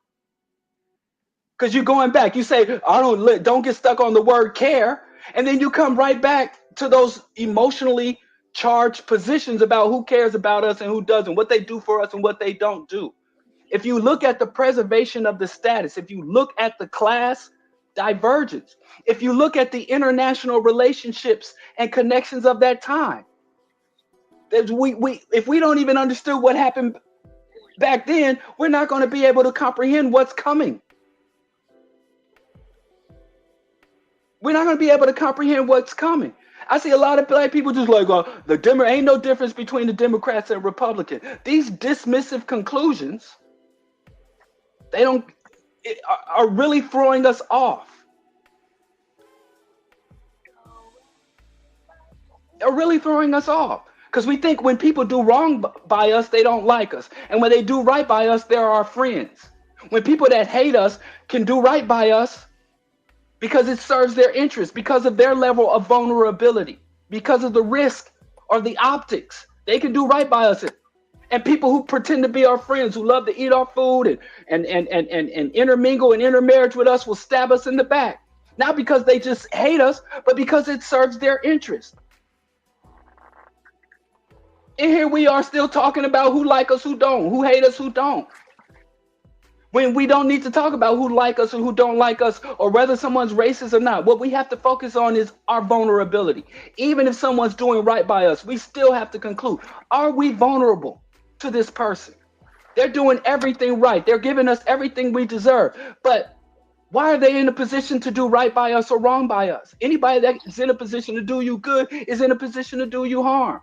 A: Because you're going back, you say, don't get stuck on the word care, and then you come right back to those emotionally charged positions about who cares about us and who doesn't, what they do for us and what they don't do. If you look at the preservation of the status, if you look at the class divergence, if you look at the international relationships and connections of that time, if we don't even understand what happened back then, we're not going to be able to comprehend what's coming. We're not going to be able to comprehend what's coming. I see a lot of black people just like, ain't no difference between the Democrats and Republicans. These dismissive conclusions, are really throwing us off. They're really throwing us off. Because we think when people do wrong by us, they don't like us. And when they do right by us, they're our friends. When people that hate us can do right by us because it serves their interest, because of their level of vulnerability, because of the risk or the optics, they can do right by us. And people who pretend to be our friends, who love to eat our food and intermingle and intermarriage with us, will stab us in the back. Not because they just hate us, but because it serves their interest. And here we are still talking about who like us, who don't, who hate us, who don't. When we don't need to talk about who like us or who don't like us, or whether someone's racist or not. What we have to focus on is our vulnerability. Even if someone's doing right by us, we still have to conclude, are we vulnerable to this person? They're doing everything right. They're giving us everything we deserve. But why are they in a position to do right by us or wrong by us? Anybody that is in a position to do you good is in a position to do you harm.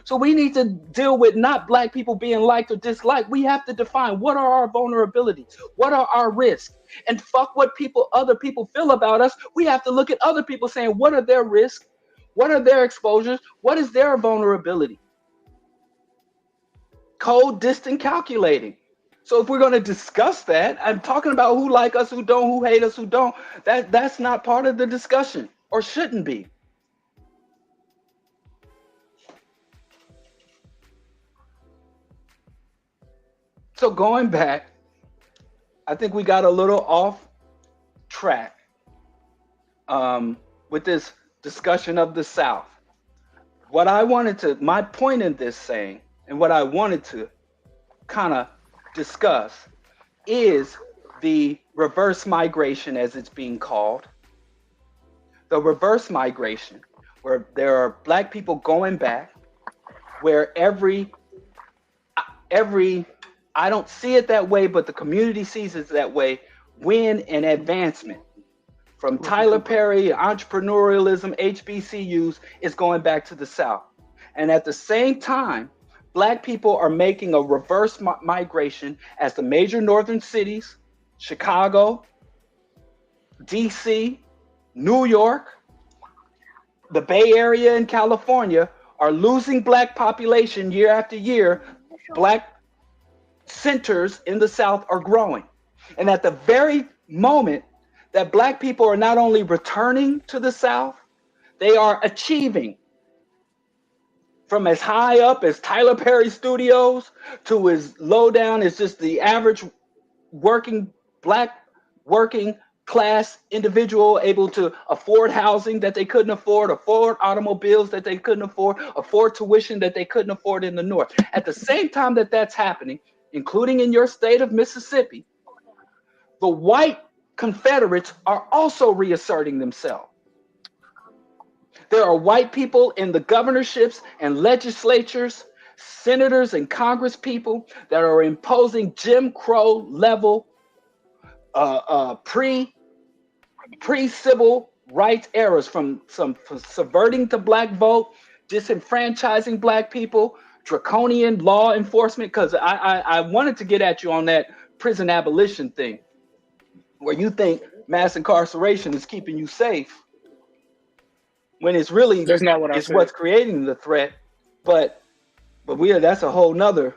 A: So we need to deal with not black people being liked or disliked. We have to define what are our vulnerabilities, what are our risks, and fuck what other people feel about us. We have to look at other people saying what are their risks, what are their exposures, what is their vulnerability. Cold, distant calculating. So if we're going to discuss that, I'm talking about who like us, who don't, who hate us, who don't. That's not part of the discussion, or shouldn't be. So going back, I think we got a little off track with this discussion of the South. My point in this saying, and what I wanted to kind of discuss is the reverse migration, as it's being called. The reverse migration, where there are black people going back, where every I don't see it that way, but the community sees it that way, win and advancement from Tyler Perry, entrepreneurialism, HBCUs is going back to the South. And at the same time, black people are making a reverse migration as the major northern cities, Chicago, DC, New York, the Bay Area in California are losing black population year after year. Black centers in the South are growing. And at the very moment that black people are not only returning to the South, they are achieving from as high up as Tyler Perry Studios to as low down as just the average black working class individual able to afford housing that they couldn't afford automobiles that they couldn't afford tuition that they couldn't afford in the North. At the same time that that's happening, including in your state of Mississippi, the white Confederates are also reasserting themselves. There are white people in the governorships and legislatures, senators and congress people that are imposing Jim Crow level pre-civil rights eras, from subverting the black vote, disenfranchising black people, draconian law enforcement. Because I wanted to get at you on that prison abolition thing, where you think mass incarceration is keeping you safe, when it's really
B: that's not what I said.
A: What's creating the threat. But that's a whole nother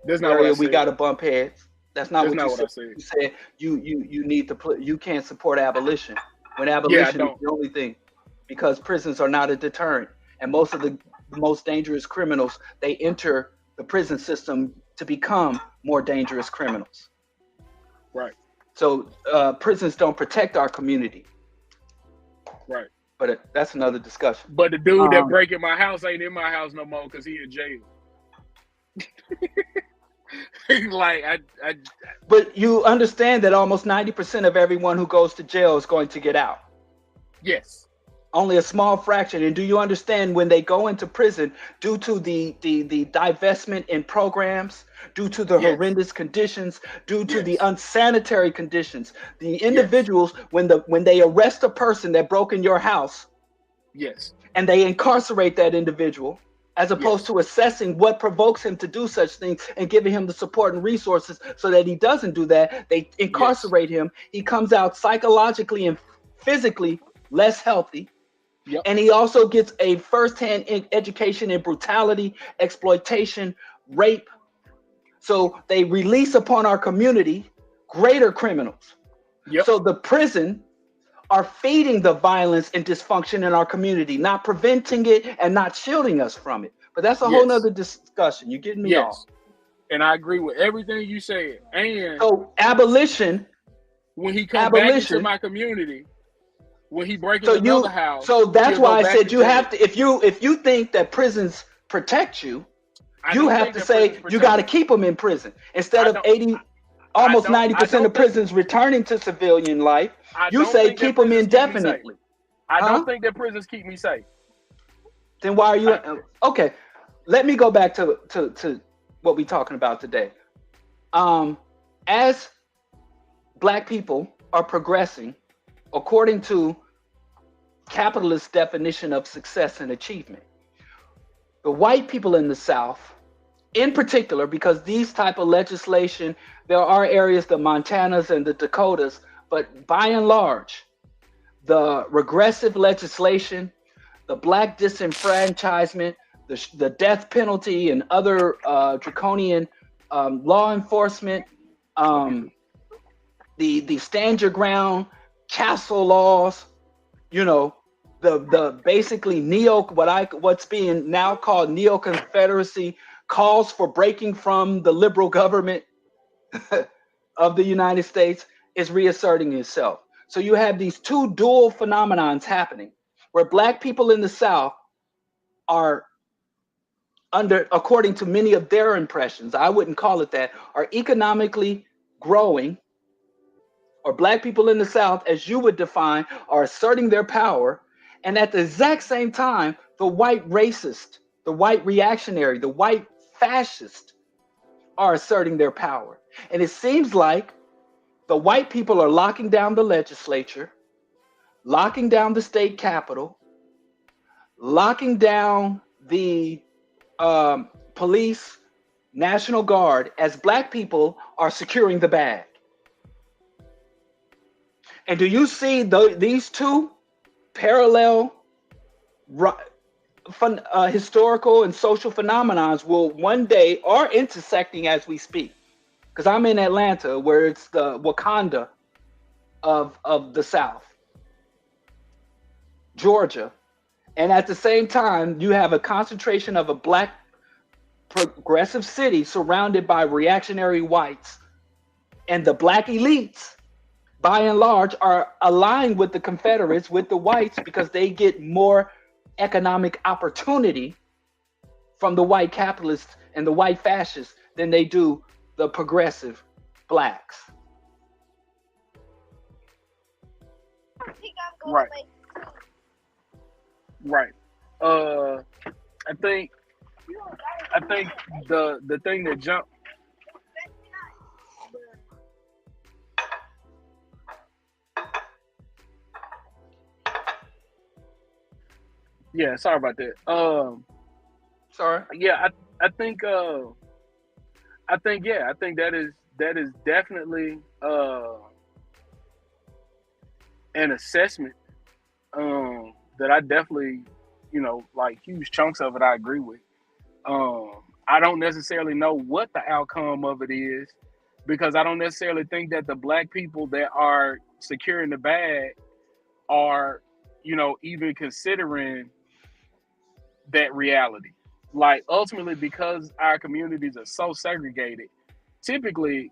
A: area we got to bump heads. That's not what you said. You said you need to you can't support abolition, when abolition is the only thing, because prisons are not a deterrent, and most of the most dangerous criminals, they enter the prison system to become more dangerous criminals.
B: Right.
A: So prisons don't protect our community.
B: Right.
A: But that's another discussion.
B: But the dude that breaking my house ain't in my house no more because he in jail.
A: But you understand that almost 90% of everyone who goes to jail is going to get out.
B: Yes.
A: Only a small fraction. And do you understand, when they go into prison, due to the divestment in programs, due to the horrendous conditions, due to the unsanitary conditions, the individuals, when they arrest a person that broke in your house, and they incarcerate that individual, as opposed to assessing what provokes him to do such things and giving him the support and resources so that he doesn't do that, they incarcerate him. He comes out psychologically and physically less healthy. Yep. And he also gets a firsthand education in brutality, exploitation, rape. So they release upon our community greater criminals. Yep. So the prison are feeding the violence and dysfunction in our community, not preventing it and not shielding us from it. But that's a whole nother discussion. You're getting me off.
B: And I agree with everything you said. And
A: so abolition,
B: when he comes back into my community, when he breaks into another house.
A: So that's why I said you have to, if you think that prisons protect you, you have to say you got to keep them in prison instead of almost 90% of prisons returning to civilian life. You say keep them indefinitely.
B: I don't think that prisons keep me safe.
A: Then why are you okay? Let me go back to what we're talking about today. As black people are progressing according to capitalist definition of success and achievement, The white people in the South, in particular, because these type of legislation, there are areas, the Montanas and the Dakotas, but by and large, the regressive legislation, the black disenfranchisement, the death penalty, and other draconian law enforcement, um, the stand your ground castle laws, you know, the basically what's being now called neo Confederacy calls for breaking from the liberal government of the United States is reasserting itself. So you have these two dual phenomenons happening where black people in the South are under, according to many of their impressions, I wouldn't call it that, are economically growing, or black people in the South, as you would define, are asserting their power. And at the exact same time, the white racist, the white reactionary, the white fascist are asserting their power. And it seems like the white people are locking down the legislature, locking down the state capitol, locking down the police, National Guard, as black people are securing the bag. And do you see these two parallel historical and social phenomenons will one day are intersecting as we speak? Because I'm in Atlanta, where it's the Wakanda of the South, Georgia, and at the same time, you have a concentration of a black progressive city surrounded by reactionary whites, and the black elites by and large are aligned with the Confederates, with the whites, because they get more economic opportunity from the white capitalists and the white fascists than they do the progressive blacks.
B: Right, right. Uh, I think I think the thing that jumped. Yeah, sorry about that.
A: Sorry.
B: Yeah, I think that is definitely an assessment that I definitely, like huge chunks of it I agree with. I don't necessarily know what the outcome of it is because I don't necessarily think that the black people that are securing the bag are, even considering that reality. Like ultimately, because our communities are so segregated, typically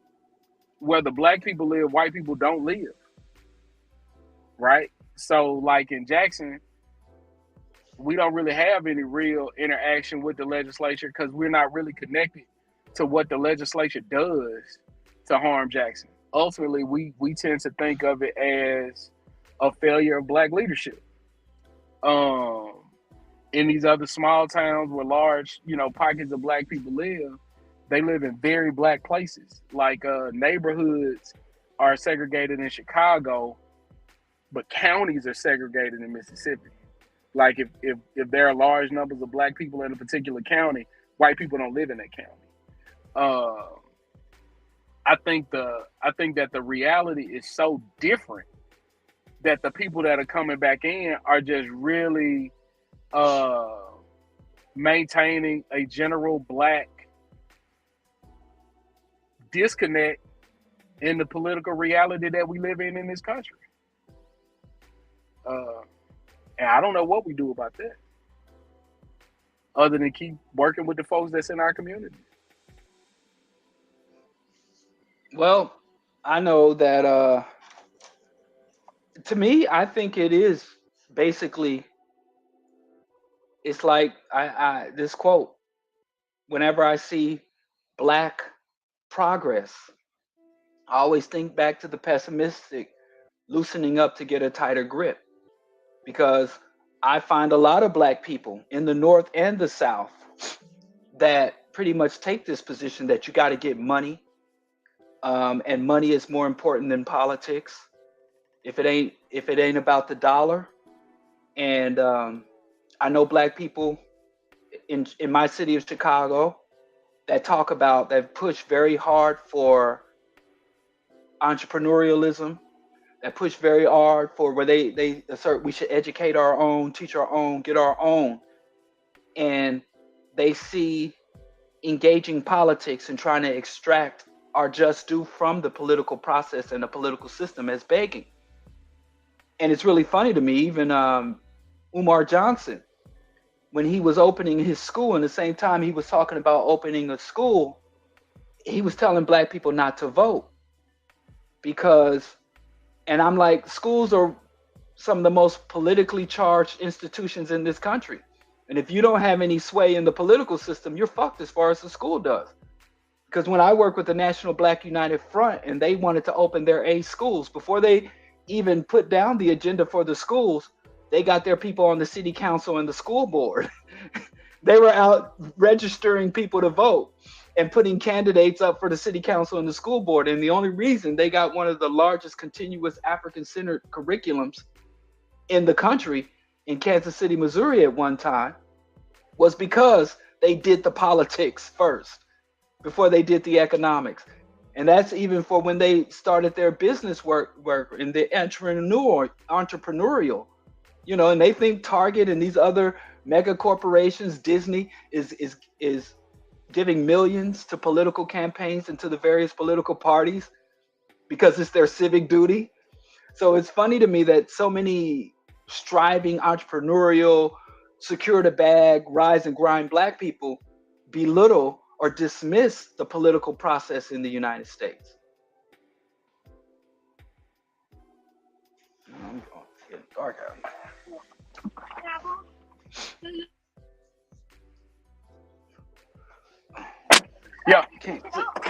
B: where the black people live, white people don't live, right? So, like in Jackson, we don't really have any real interaction with the legislature because we're not really connected to what the legislature does to harm Jackson. Ultimately, we tend to think of it as a failure of black leadership. Um, in these other small towns where large, pockets of black people live, they live in very black places. Like neighborhoods are segregated in Chicago, but counties are segregated in Mississippi. Like if there are large numbers of black people in a particular county, white people don't live in that county. Uh, I think that the reality is so different that the people that are coming back in are just really uh, maintaining a general black disconnect in the political reality that we live in this country. Uh, and I don't know what we do about that other than keep working with the folks that's in our community.
A: Well, I know that to me, I think it is basically, it's like I this quote, whenever I see black progress, I always think back to the pessimistic loosening up to get a tighter grip, because I find a lot of black people in the North and the South that pretty much take this position that you got to get money, and money is more important than politics. If it ain't about the dollar, and I know black people in my city of Chicago that push very hard for entrepreneurialism, that push very hard for where they assert we should educate our own, teach our own, get our own, and they see engaging politics and trying to extract our just due from the political process and the political system as begging. And it's really funny to me, even Umar Johnson, when he was opening his school, and the same time he was talking about opening a school, he was telling black people not to vote because, and I'm like, schools are some of the most politically charged institutions in this country. And if you don't have any sway in the political system, you're fucked as far as the school does. Because when I worked with the National Black United Front and they wanted to open their A schools, before they even put down the agenda for the schools, they got their people on the city council and the school board. They were out registering people to vote and putting candidates up for the city council and the school board. And the only reason they got one of the largest continuous African-centered curriculums in the country in Kansas City, Missouri at one time was because they did the politics first before they did the economics. And that's even for when they started their business work in the entrepreneurial, and they think Target and these other mega corporations, Disney is giving millions to political campaigns and to the various political parties because it's their civic duty. So it's funny to me that so many striving entrepreneurial, secure the bag, rise and grind black people belittle or dismiss the political process in the United States. It's getting dark out.
B: Yeah,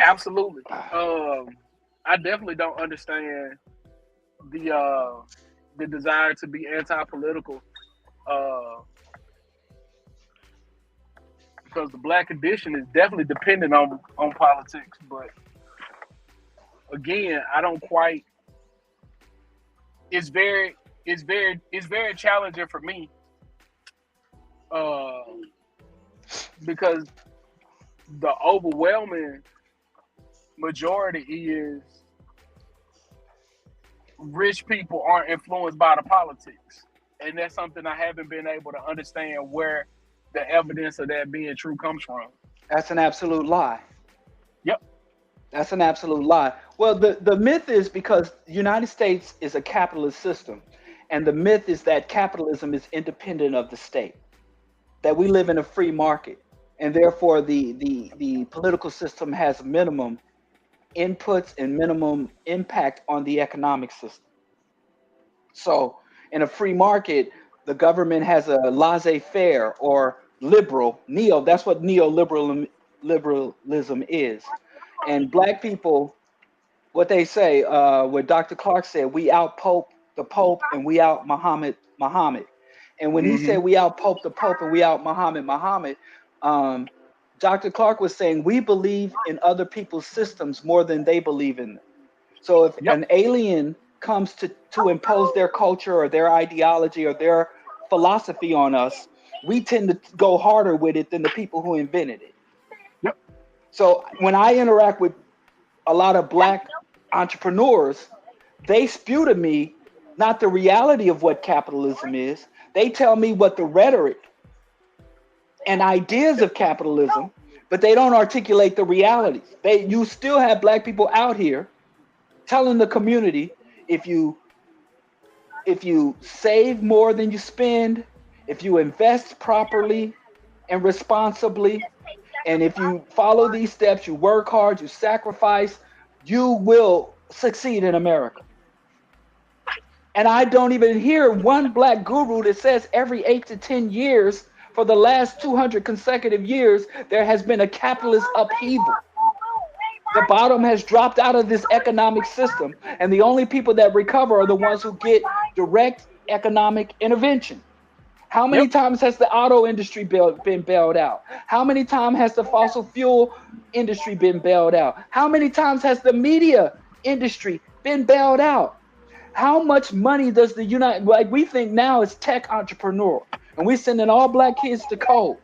B: absolutely. I definitely don't understand the desire to be anti-political, because the black condition is definitely dependent on politics. But again, I don't quite. It's very challenging for me, because the overwhelming majority is rich people aren't influenced by the politics. And that's something I haven't been able to understand where the evidence of that being true comes from.
A: That's an absolute lie.
B: Yep.
A: That's an absolute lie. Well, the myth is because the United States is a capitalist system, and the myth is that capitalism is independent of the state, that we live in a free market, and therefore the political system has minimum inputs and minimum impact on the economic system. So in a free market, the government has a laissez-faire or that's what neoliberalism is. And black people, what they say, what Dr. Clark said, we out Pope the Pope and we out Muhammad. And when he said we out Pope the Pope and we out Muhammad, Dr. Clark was saying we believe in other people's systems more than they believe in them. So if an alien comes to impose their culture or their ideology or their philosophy on us, we tend to go harder with it than the people who invented it.
B: Yep.
A: So when I interact with a lot of black entrepreneurs, they spew to me not the reality of what capitalism is. They tell me what the rhetoric and ideas of capitalism, but they don't articulate the realities. You still have black people out here telling the community, if you save more than you spend, if you invest properly and responsibly, and if you follow these steps, you work hard, you sacrifice, you will succeed in America. And I don't even hear one black guru that says every 8 to 10 years for the last 200 consecutive years, there has been a capitalist upheaval. The bottom has dropped out of this economic system, and the only people that recover are the ones who get direct economic intervention. How many times has the auto industry been bailed out? How many times has the fossil fuel industry been bailed out? How many times has the media industry been bailed out? How much money does we think now is tech entrepreneur, and we're sending all black kids to code.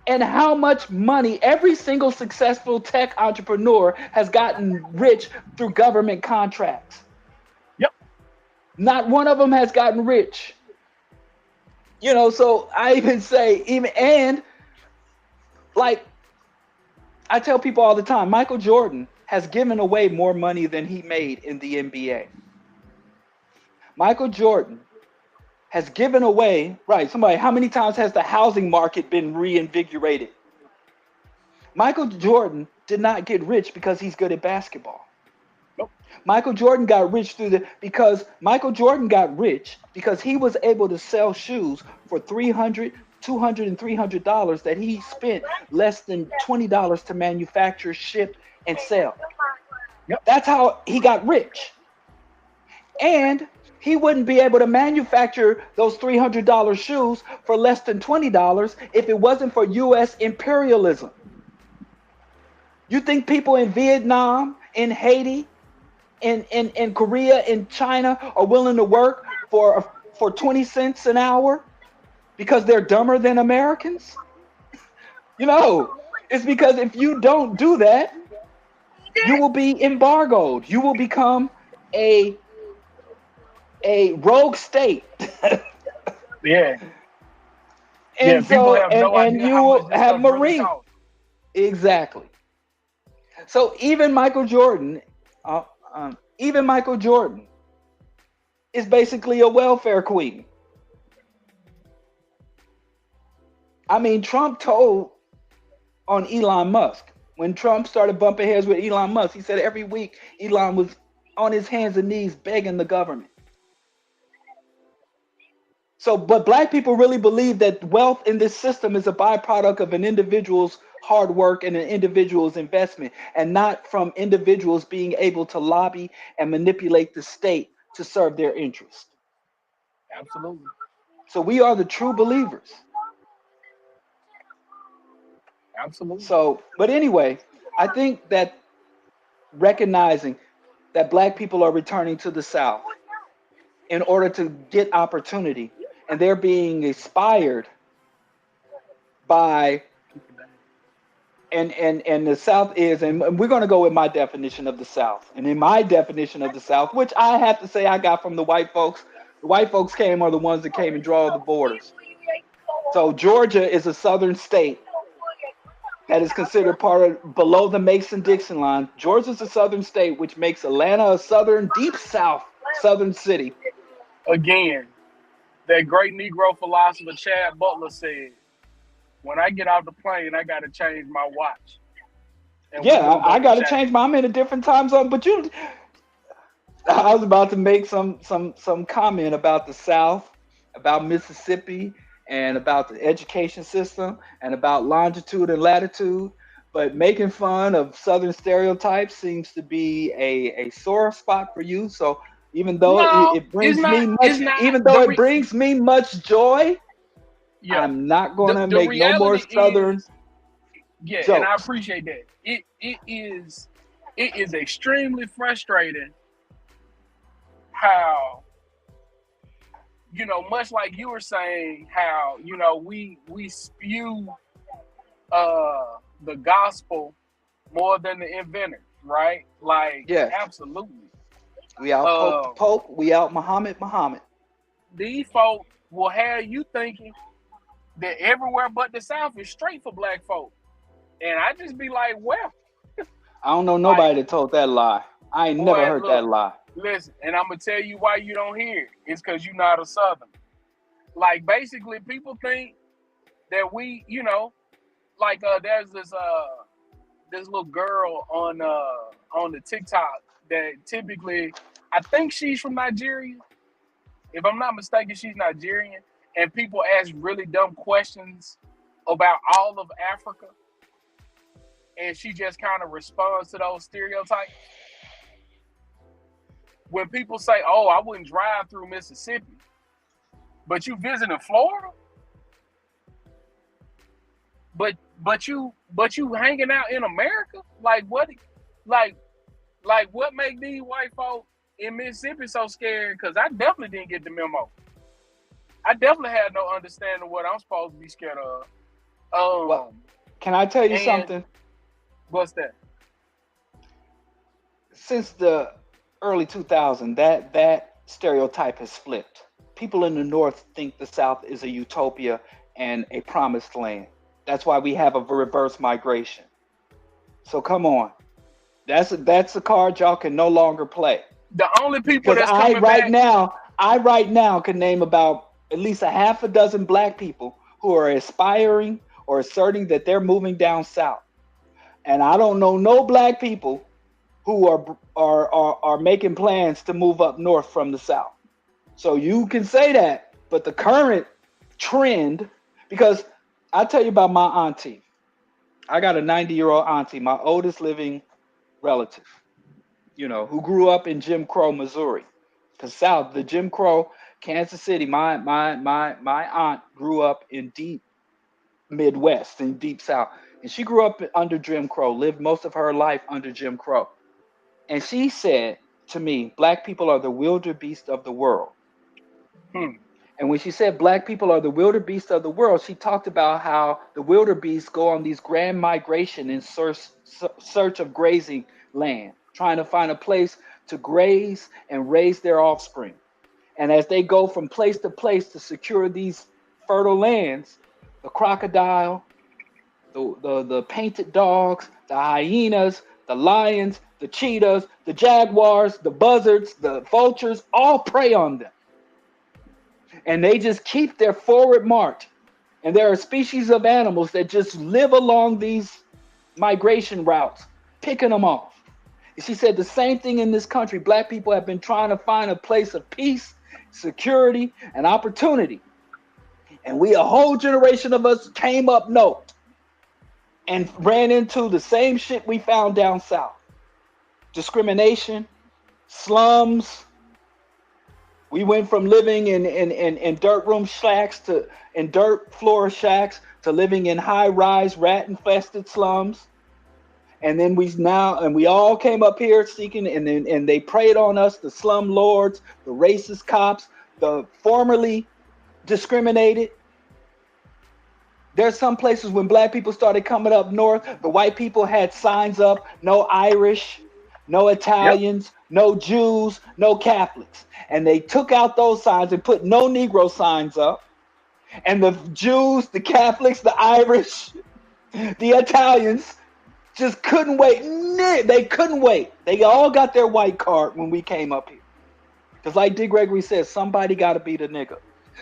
A: And how much money every single successful tech entrepreneur has gotten rich through government contracts.
B: Yep.
A: Not one of them has gotten rich. So I even say, even, and like I tell people all the time, Michael Jordan has given away more money than he made in the NBA. Michael Jordan has given away, right? Somebody, how many times has the housing market been reinvigorated? Michael Jordan did not get rich because he's good at basketball.
B: Nope.
A: Michael Jordan got rich because Michael Jordan got rich because he was able to sell shoes for 300, 200, and $300 that he spent less than $20 to manufacture, ship, and sell.
B: Yep.
A: That's how he got rich. And he wouldn't be able to manufacture those $300 shoes for less than $20 if it wasn't for US imperialism. You think people in Vietnam, in Haiti, in Korea, in China are willing to work for 20 cents an hour because they're dumber than Americans? It's because if you don't do that, you will be embargoed. You will become a rogue state.
B: Yeah. Yeah.
A: And
B: People
A: so
B: have no
A: and
B: idea
A: you
B: how much
A: will
B: this
A: have
B: stuff really
A: Marine.
B: costs.
A: Exactly. So even Michael Jordan is basically a welfare queen. I mean, Trump told on Elon Musk when Trump started bumping heads with Elon Musk. He said every week Elon was on his hands and knees begging the government. So, but black people really believe that wealth in this system is a byproduct of an individual's hard work and an individual's investment, and not from individuals being able to lobby and manipulate the state to serve their interest.
B: Absolutely.
A: So, we are the true believers.
B: Absolutely.
A: So, but anyway, I think that recognizing that black people are returning to the South in order to get opportunity, and they're being inspired by and the South is, and we're going to go with my definition of the South. And in my definition of the South, which I have to say I got from the white folks, the white folks are the ones that came and draw the borders. So Georgia is a southern state that is considered part of below the Mason-Dixon line. Georgia's a southern state, which makes Atlanta a southern, deep South southern city.
B: Again, that great Negro philosopher Chad Butler said, when I get off the plane, I got to change my watch. And
A: Yeah, I got to change I'm in a different time zone. But I was about to make some comment about the South, about Mississippi, and about the education system, and about longitude and latitude. But making fun of Southern stereotypes seems to be a sore spot for you. So even though
B: No,
A: it
B: it's
A: brings
B: not.
A: me
B: It's
A: much,
B: not.
A: even though it brings me much joy,
B: Yeah.
A: I'm not going to
B: The
A: make no more
B: reality
A: Southern
B: is, yeah, and I
A: jokes.
B: appreciate that. It is extremely frustrating how, much like you were saying, how we spew the gospel more than the inventor, right? Like,
A: Yes,
B: absolutely.
A: we out Pope the Pope, we out Muhammad.
B: These folk will have you thinking that everywhere but the South is straight for black folk. And I just be like, well,
A: I don't know nobody that told that lie. I ain't never heard that
B: look,
A: lie.
B: listen, and I'm going to tell you why you don't hear it. It's because you're not a Southern. Like, basically, people think that we, like there's this little girl on the TikTok that typically, I think she's from Nigeria. If I'm not mistaken, she's Nigerian. And people ask really dumb questions about all of Africa. And she just kind of responds to those stereotypes. When people say, oh, I wouldn't drive through Mississippi, but you visiting Florida? But you hanging out in America? Like what what make these white folk in Mississippi so scared? Because I definitely didn't get the memo. I definitely had no understanding of what I'm supposed to be scared of.
A: Well, Can I tell you
B: And
A: something?
B: what's that?
A: Since the early 2000s, that stereotype has flipped. People in the North think the South is a utopia and a promised land. That's why we have a reverse migration. So come on, that's a card y'all can no longer play.
B: The only people
A: Because
B: that's coming back.
A: I right now can name about at least a half a dozen black people who are aspiring or asserting that they're moving down south. And I don't know no black people who are making plans to move up north from the south. So you can say that, but the current trend, because I'll tell you about my auntie. I got a 90-year-old auntie, my oldest living relative, who grew up in Jim Crow, Missouri. Because South, the Jim Crow, Kansas City, my aunt grew up in deep Midwest and deep South. And she grew up under Jim Crow, lived most of her life under Jim Crow. And she said to me, black people are the wildebeest of the world.
B: Hmm.
A: And when she said black people are the wildebeest of the world, she talked about how the wildebeest go on these grand migration in search of grazing land, trying to find a place to graze and raise their offspring. And as they go from place to place to secure these fertile lands, the crocodile, the painted dogs, the hyenas, the lions, the cheetahs, the jaguars, the buzzards, the vultures all prey on them. And they just keep their forward march. And there are species of animals that just live along these migration routes, picking them off. And she said the same thing in this country. Black people have been trying to find a place of peace, security, and opportunity. And we, a whole generation of us, came up north and ran into the same shit we found down south: discrimination, slums. We went from living in dirt room shacks to in dirt floor shacks to living in high rise rat infested slums. And then we all came up here seeking, and they preyed on us, the slum lords, the racist cops, the formerly discriminated. There's some places when black people started coming up north, the white people had signs up: no Irish, no
B: Yep.
A: Italians, no Jews, no Catholics. And they took out those signs and put no Negro signs up. And the Jews, the Catholics, the Irish, the Italians just couldn't wait. They couldn't wait. They all got their white card when we came up here. Because, like D. Gregory says, somebody got to be the nigga.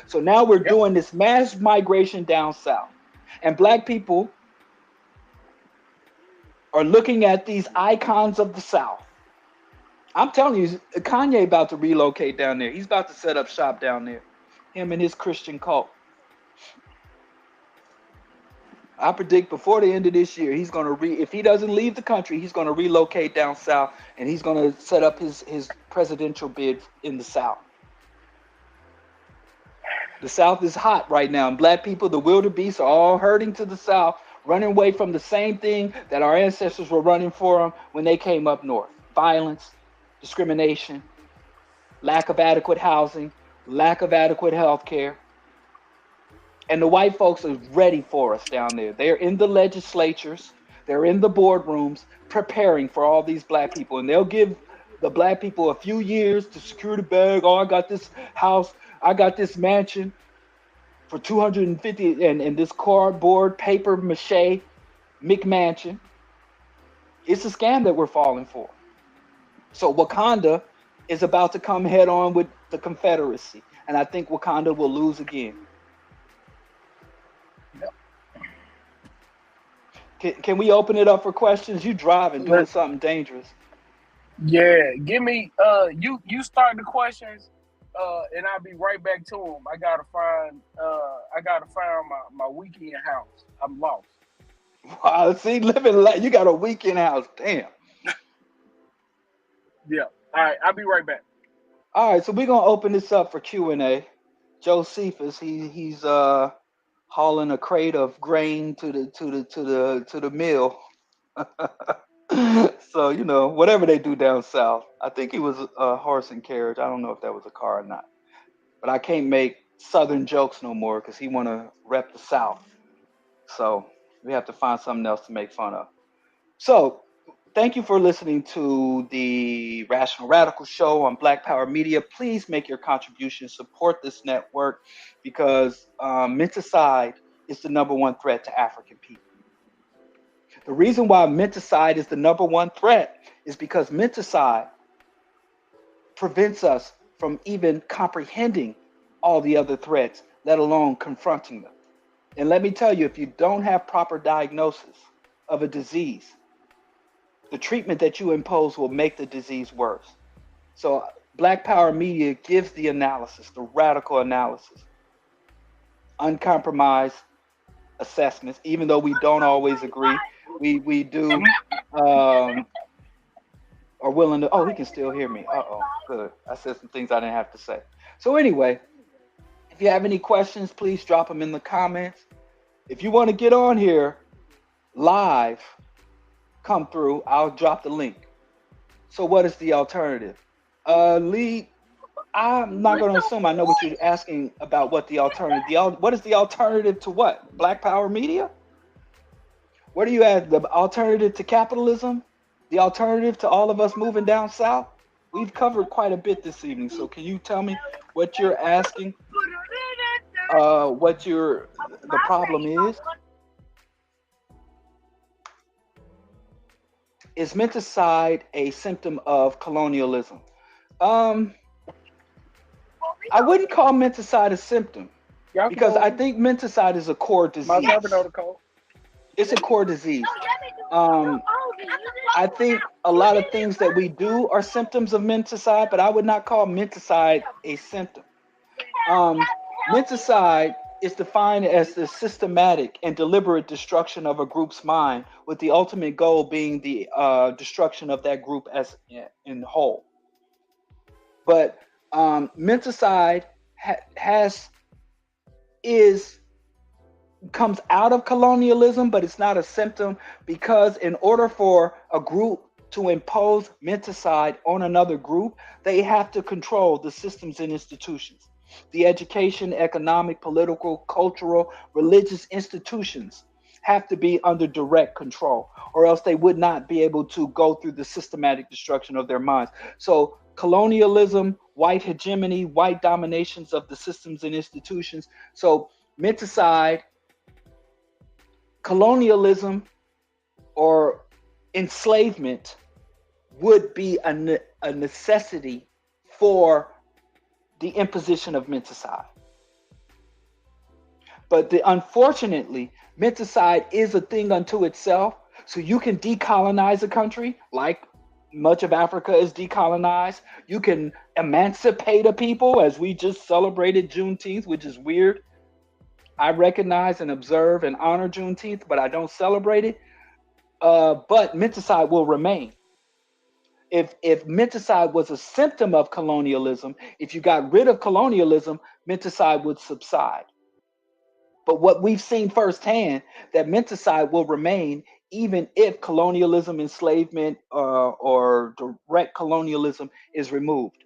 A: So now we're
B: Yep.
A: doing this mass migration down south. And black people are looking at these icons of the South. I'm telling you, Kanye about to relocate down there. He's about to set up shop down there. Him and his Christian cult. I predict before the end of this year, he's gonna if he doesn't leave the country, he's gonna relocate down south and he's gonna set up his presidential bid in the South. The South is hot right now, and black people, the wildebeest, are all herding to the South, running away from the same thing that our ancestors were running for them when they came up north: violence, discrimination, lack of adequate housing, lack of adequate health care. And the white folks are ready for us down there. They're in the legislatures, they're in the boardrooms preparing for all these black people. And they'll give the black people a few years to secure the bag. Oh, I got this house, I got this mansion for 250 and this cardboard paper mache McMansion. It's a scam that we're falling for. So Wakanda is about to come head on with the Confederacy. And I think Wakanda will lose again.
B: Yep.
A: Can we open it up for questions? You driving, doing
B: Let-
A: something dangerous.
B: Yeah. Give me. You start the questions. And I'll be right back to them. I gotta find. I gotta find my weekend house. I'm lost.
A: Wow, see, you got a weekend house. Damn.
B: Yeah. All right. I'll be right back.
A: All right, so we're gonna open this up for Q&A. Josephus, he's hauling a crate of grain to the mill. So whatever they do down south. I think he was a horse and carriage. I don't know if that was a car or not. But I can't make southern jokes no more because he want to rep the south. So We have to find something else to make fun of. So, thank you for listening to the Rational Radical Show on Black Power Media. Please make your contribution, support this network because menticide is the number one threat to African people. The reason why menticide is the number one threat is because menticide prevents us from even comprehending all the other threats, let alone confronting them. And let me tell you, if you don't have proper diagnosis of a disease, the treatment that you impose will make the disease worse. So, Black Power Media gives the analysis, the radical analysis, uncompromised assessments, even though we don't always agree. We do um, are willing to. Oh, he can still hear me. Oh, good. I said some things I didn't have to say. So, anyway, if you have any questions, please drop them in the comments. If you want to get on here live, come through. I'll drop the link. So, what is the alternative? Lee, I'm not going to assume I know what you're asking about. What the alternative? What is the alternative to what? Black Power Media? What are you at? The alternative to capitalism? The alternative to all of us moving down south? We've covered quite a bit this evening. So, can you tell me what you're asking? What the problem is? Is menticide a symptom of colonialism? Um, I wouldn't call menticide a symptom
B: Y'all come
A: because I
B: on.
A: think menticide is a core
B: My
A: disease.
B: server know the code.
A: It's a core disease. Um, I think a lot of things that we do are symptoms of menticide, but I would not call menticide a symptom. Um, menticide is defined as the systematic and deliberate destruction of a group's mind, with the ultimate goal being the destruction of that group as in whole. But menticide has is comes out of colonialism, but it's not a symptom because in order for a group to impose menticide on another group, they have to control the systems and institutions. The education, economic, political, cultural, religious institutions have to be under direct control, or else they would not be able to go through the systematic destruction of their minds. So, colonialism, white hegemony, white dominations of the systems and institutions. So, menticide, colonialism, or enslavement would be a necessity for the imposition of menticide. But unfortunately, menticide is a thing unto itself. So you can decolonize a country like much of Africa is decolonized. You can emancipate a people as we just celebrated Juneteenth, which is weird. I recognize and observe and honor Juneteenth, but I don't celebrate it. But menticide will remain. If menticide was a symptom of colonialism, if you got rid of colonialism, menticide would subside. But what we've seen firsthand that menticide will remain even if colonialism, enslavement, or direct colonialism is removed.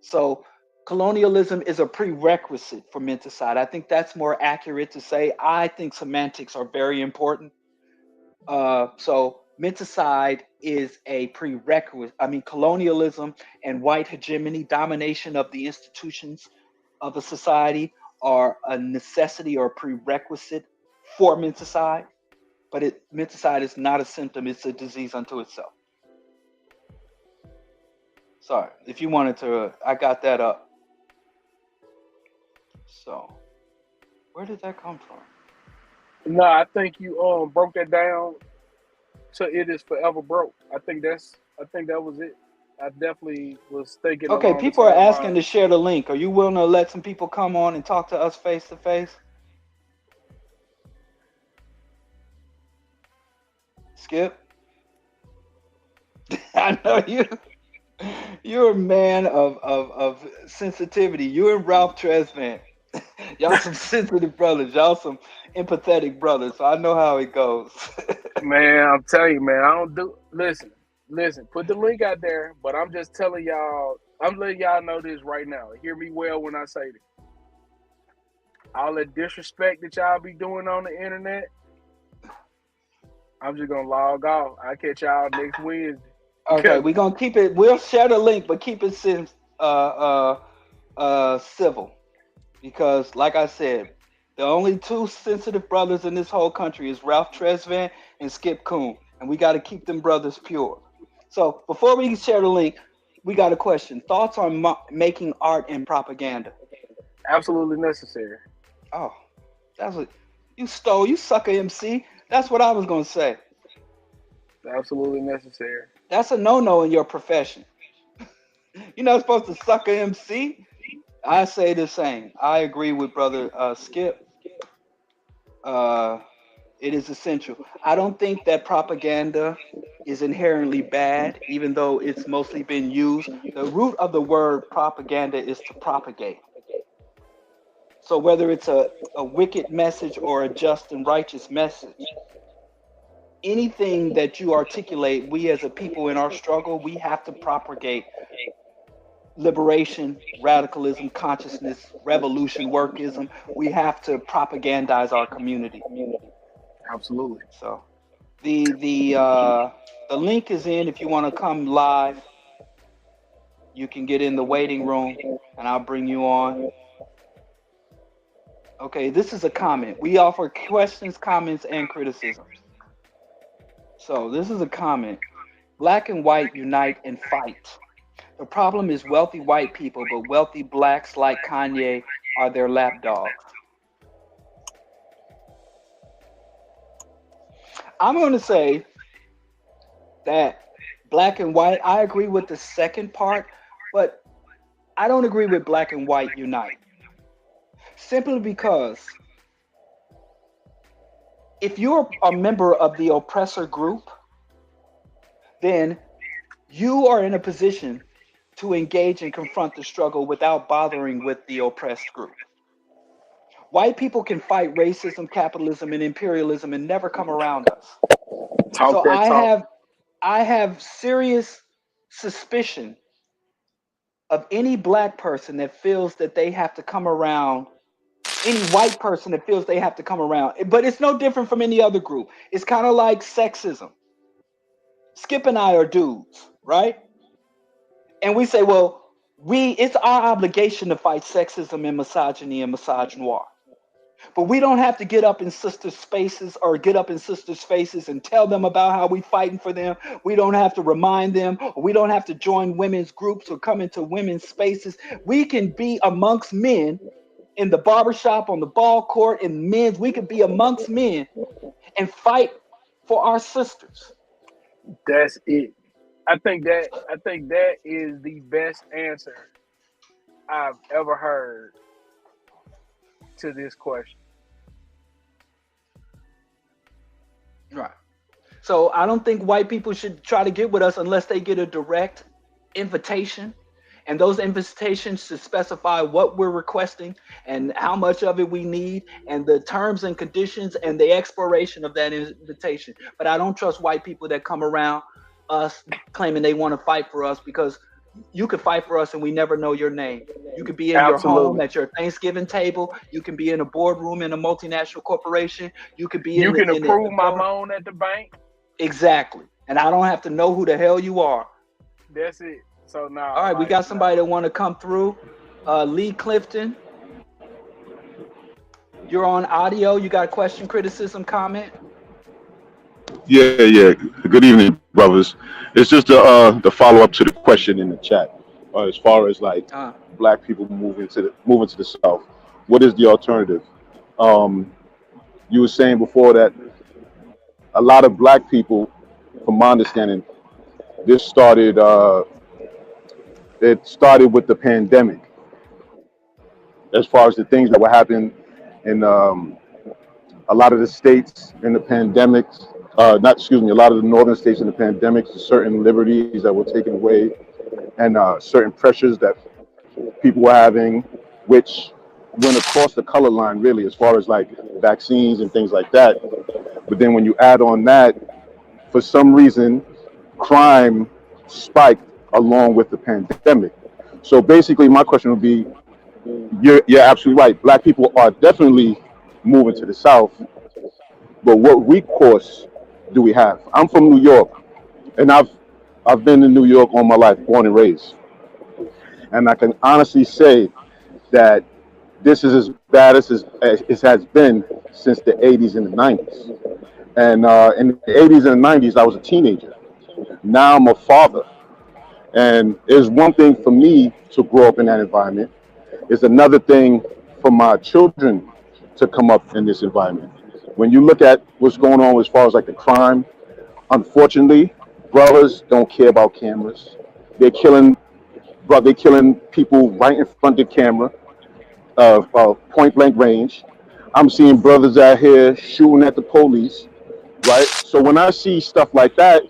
A: So colonialism is a prerequisite for menticide. I think that's more accurate to say. I think semantics are very important. So menticide is a prerequisite. I mean, colonialism and white hegemony, domination of the institutions of a society are a necessity or a prerequisite for menticide. But menticide is not a symptom; it's a disease unto itself. Sorry, if you wanted to, I got that up. So, where did that come from?
B: No, I think you broke that down to it is forever broke. I think that was it. I definitely was thinking
A: Okay,
B: along the
A: people are
B: same
A: asking to
B: lines.
A: share the link. Are you willing to let some people come on and talk to us face to face? Skip, I know you. You're a man of sensitivity. You and Ralph Tresvant. Y'all some sensitive brothers. Y'all some empathetic brothers. So I know how it goes.
B: Man, I'm telling you, man, I don't do listen, put the link out there, but I'm just telling y'all, I'm letting y'all know this right now. Hear me well when I say this. All the disrespect that y'all be doing on the internet, I'm just gonna log off. I'll catch y'all next Wednesday.
A: Okay,
B: Cause
A: we're gonna keep it. We'll share the link, but keep it civil because, like I said, the only two sensitive brothers in this whole country is Ralph Tresvant and Skipp Coon, and we got to keep them brothers pure. So before we share the link, we got a question. Thoughts on making art and propaganda?
B: absolutely necessary.
A: Oh, that's what you stole. You sucker MC. That's what I was gonna say.
B: Absolutely necessary.
A: That's a no-no in your profession. You're not supposed to sucker MC. I say the same. I agree with brother Skip. Uh, it is essential. I don't think that propaganda is inherently bad, even though it's mostly been used. The root of the word propaganda is to propagate. So whether it's a wicked message or a just and righteous message, anything that you articulate, we as a people in our struggle, we have to propagate liberation, radicalism, consciousness, revolution, workism. We have to propagandize our community.
B: Absolutely.
A: So the link is in. If you want to come live, you can get in the waiting room, and I'll bring you on. Okay, this is a comment. We offer questions, comments, and criticisms. So this is a comment. Black and white unite and fight. The problem is wealthy white people, but wealthy blacks like Kanye are their lapdogs. I'm going to say that black and white, I agree with the second part, but I don't agree with black and white unite. Simply because if you're a member of the oppressor group, then you are in a position to engage and confront the struggle without bothering with the oppressed group. White people can fight racism, capitalism, and imperialism and never come around us.
B: Talk
A: So
B: that talk.
A: I have serious suspicion of any black person that feels that they have to come around, any white person that feels they have to come around. But it's no different from any other group. It's kind of like sexism. Skip and I are dudes, right? And we say, well, it's our obligation to fight sexism and misogyny and misogynoir. But we don't have to get up in sisters' spaces or get up in sisters' faces and tell them about how we fighting for them. We don't have to remind them, or we don't have to join women's groups or come into women's spaces. We can be amongst men in the barbershop, on the ball court, in men's. We can be amongst men and fight for our sisters.
B: That's it. I think that is the best answer I've ever heard to this question.
A: Right. So I don't think white people should try to get with us unless they get a direct invitation. And those invitations should specify what we're requesting and how much of it we need and the terms and conditions and the expiration of that invitation. But I don't trust white people that come around us claiming they want to fight for us because you could fight for us and we never know your name. You could be in your home
B: Absolutely.
A: at your Thanksgiving table. You can be in a boardroom in a multinational corporation. You could be
B: You can
A: in the
B: approve my
A: government.
B: loan at the bank.
A: Exactly. And I don't have to know who the hell you are.
B: That's it. So
A: All
B: now,
A: right, we
B: like,
A: got somebody
B: no.
A: that want to come through. Lee Clifton, you're on audio. You got a question, criticism, comment?
C: Yeah, yeah. Good evening, brothers. It's just the follow up to the question in the chat. As far as like
A: Uh,
C: black people moving to the south, what is the alternative? Um, you were saying before that a lot of black people, from my understanding, this started. It started with the pandemic. As far as the things that were happening in a lot of the states in the pandemics, not excuse me, a lot of the northern states in the pandemics, certain liberties that were taken away, and certain pressures that people were having, which went across the color line really, as far as like vaccines and things like that. But then when you add on that, for some reason, crime spiked along with the pandemic. So basically, my question would be, you're absolutely right. Black people are definitely moving to the south, but what recourse do we have? I'm from New York, and I've been in New York all my life, born and raised, and I can honestly say that this is as bad as it has been since the 80s and the 90s. And in the 80s and the 90s, I was a teenager. Now I'm a father, and it's one thing for me to grow up in that environment. It's another thing for my children to come up in this environment. When you look at what's going on as far as like the crime, unfortunately, brothers don't care about cameras. They're killing, bro. They're killing people right in front of the camera, point blank range. I'm seeing brothers out here shooting at the police, right? So when I see stuff like that,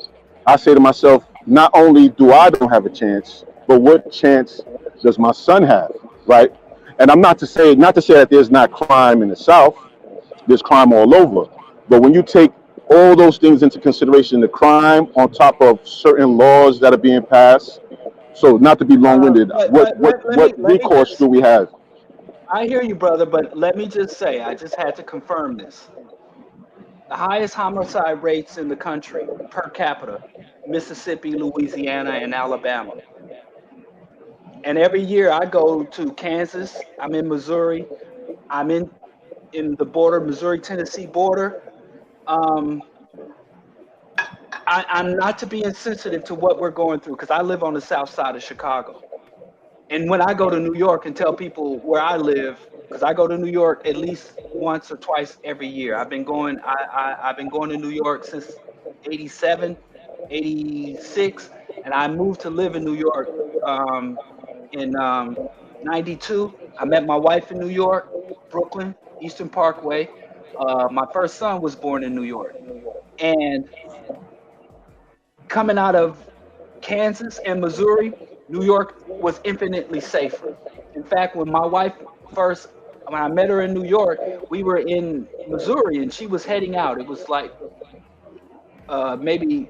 C: I say to myself, not only do I don't have a chance, but what chance does my son have, right? And I'm not to say that there's not crime in the South. There's crime all over. But when you take all those things into consideration, the crime on top of certain laws that are being passed. So not to be long-winded, what
A: Let me
C: recourse
A: just.
C: do we have?
A: I hear you, brother, but let me just say, I just had to confirm this. The highest homicide rates in the country per capita, Mississippi, Louisiana, and Alabama. And every year I go to Kansas. I'm in Missouri. I'm in the border, Missouri Tennessee border. Um, I'm not to be insensitive to what we're going through because I live on the south side of Chicago. And when I go to New York and tell people where I live, because I go to New York at least once or twice every year. I've been going to New York since 87, 86, and I moved to live in New York in 92. I met my wife in New York, Brooklyn, Eastern Parkway. My first son was born in New York. And coming out of Kansas and Missouri, New York was infinitely safer. In fact, first, when I met her in New York, we were in Missouri and she was heading out. It was like maybe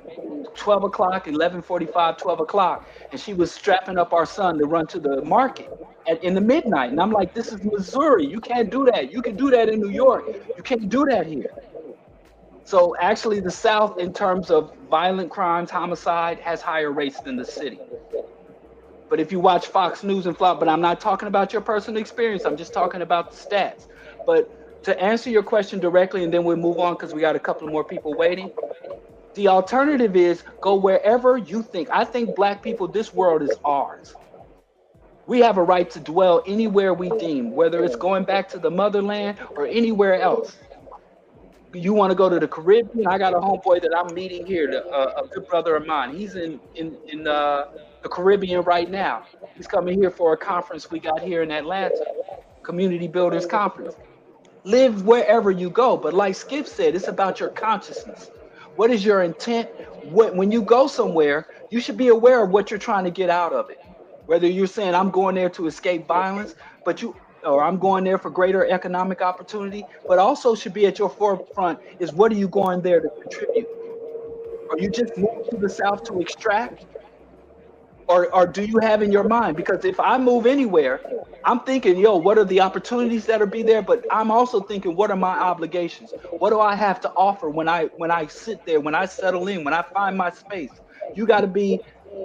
A: 12 o'clock, 11:45, 12 o'clock, and she was strapping up our son to run to the market in the midnight. And I'm like, this is Missouri. You can't do that. You can do that in New York. You can't do that here. So actually, the South, in terms of violent crimes, homicide, has higher rates than the city. But if you watch Fox News and Flop, but I'm not talking about your personal experience. I'm just talking about the stats. But to answer your question directly, and then we'll move on because we got a couple more people waiting. The alternative is go wherever you think. I think black people, this world is ours. We have a right to dwell anywhere we deem, whether it's going back to the motherland or anywhere else. You want to go to the Caribbean? I got a homeboy that I'm meeting here, a good brother of mine. He's in the Caribbean right now. He's coming here for a conference we got here in Atlanta, Community Builders Conference. Live wherever you go, but like Skipp said, it's about your consciousness. What is your intent? When you go somewhere, you should be aware of what you're trying to get out of it. Whether you're saying I'm going there to escape violence, or I'm going there for greater economic opportunity, but also should be at your forefront is what are you going there to contribute? Are you just moving to the South to extract? Or do you have in your mind? Because if I move anywhere, I'm thinking, yo, what are the opportunities that'll be there? But I'm also thinking, what are my obligations? What do I have to offer when I sit there, when I settle in, when I find my space? You got to be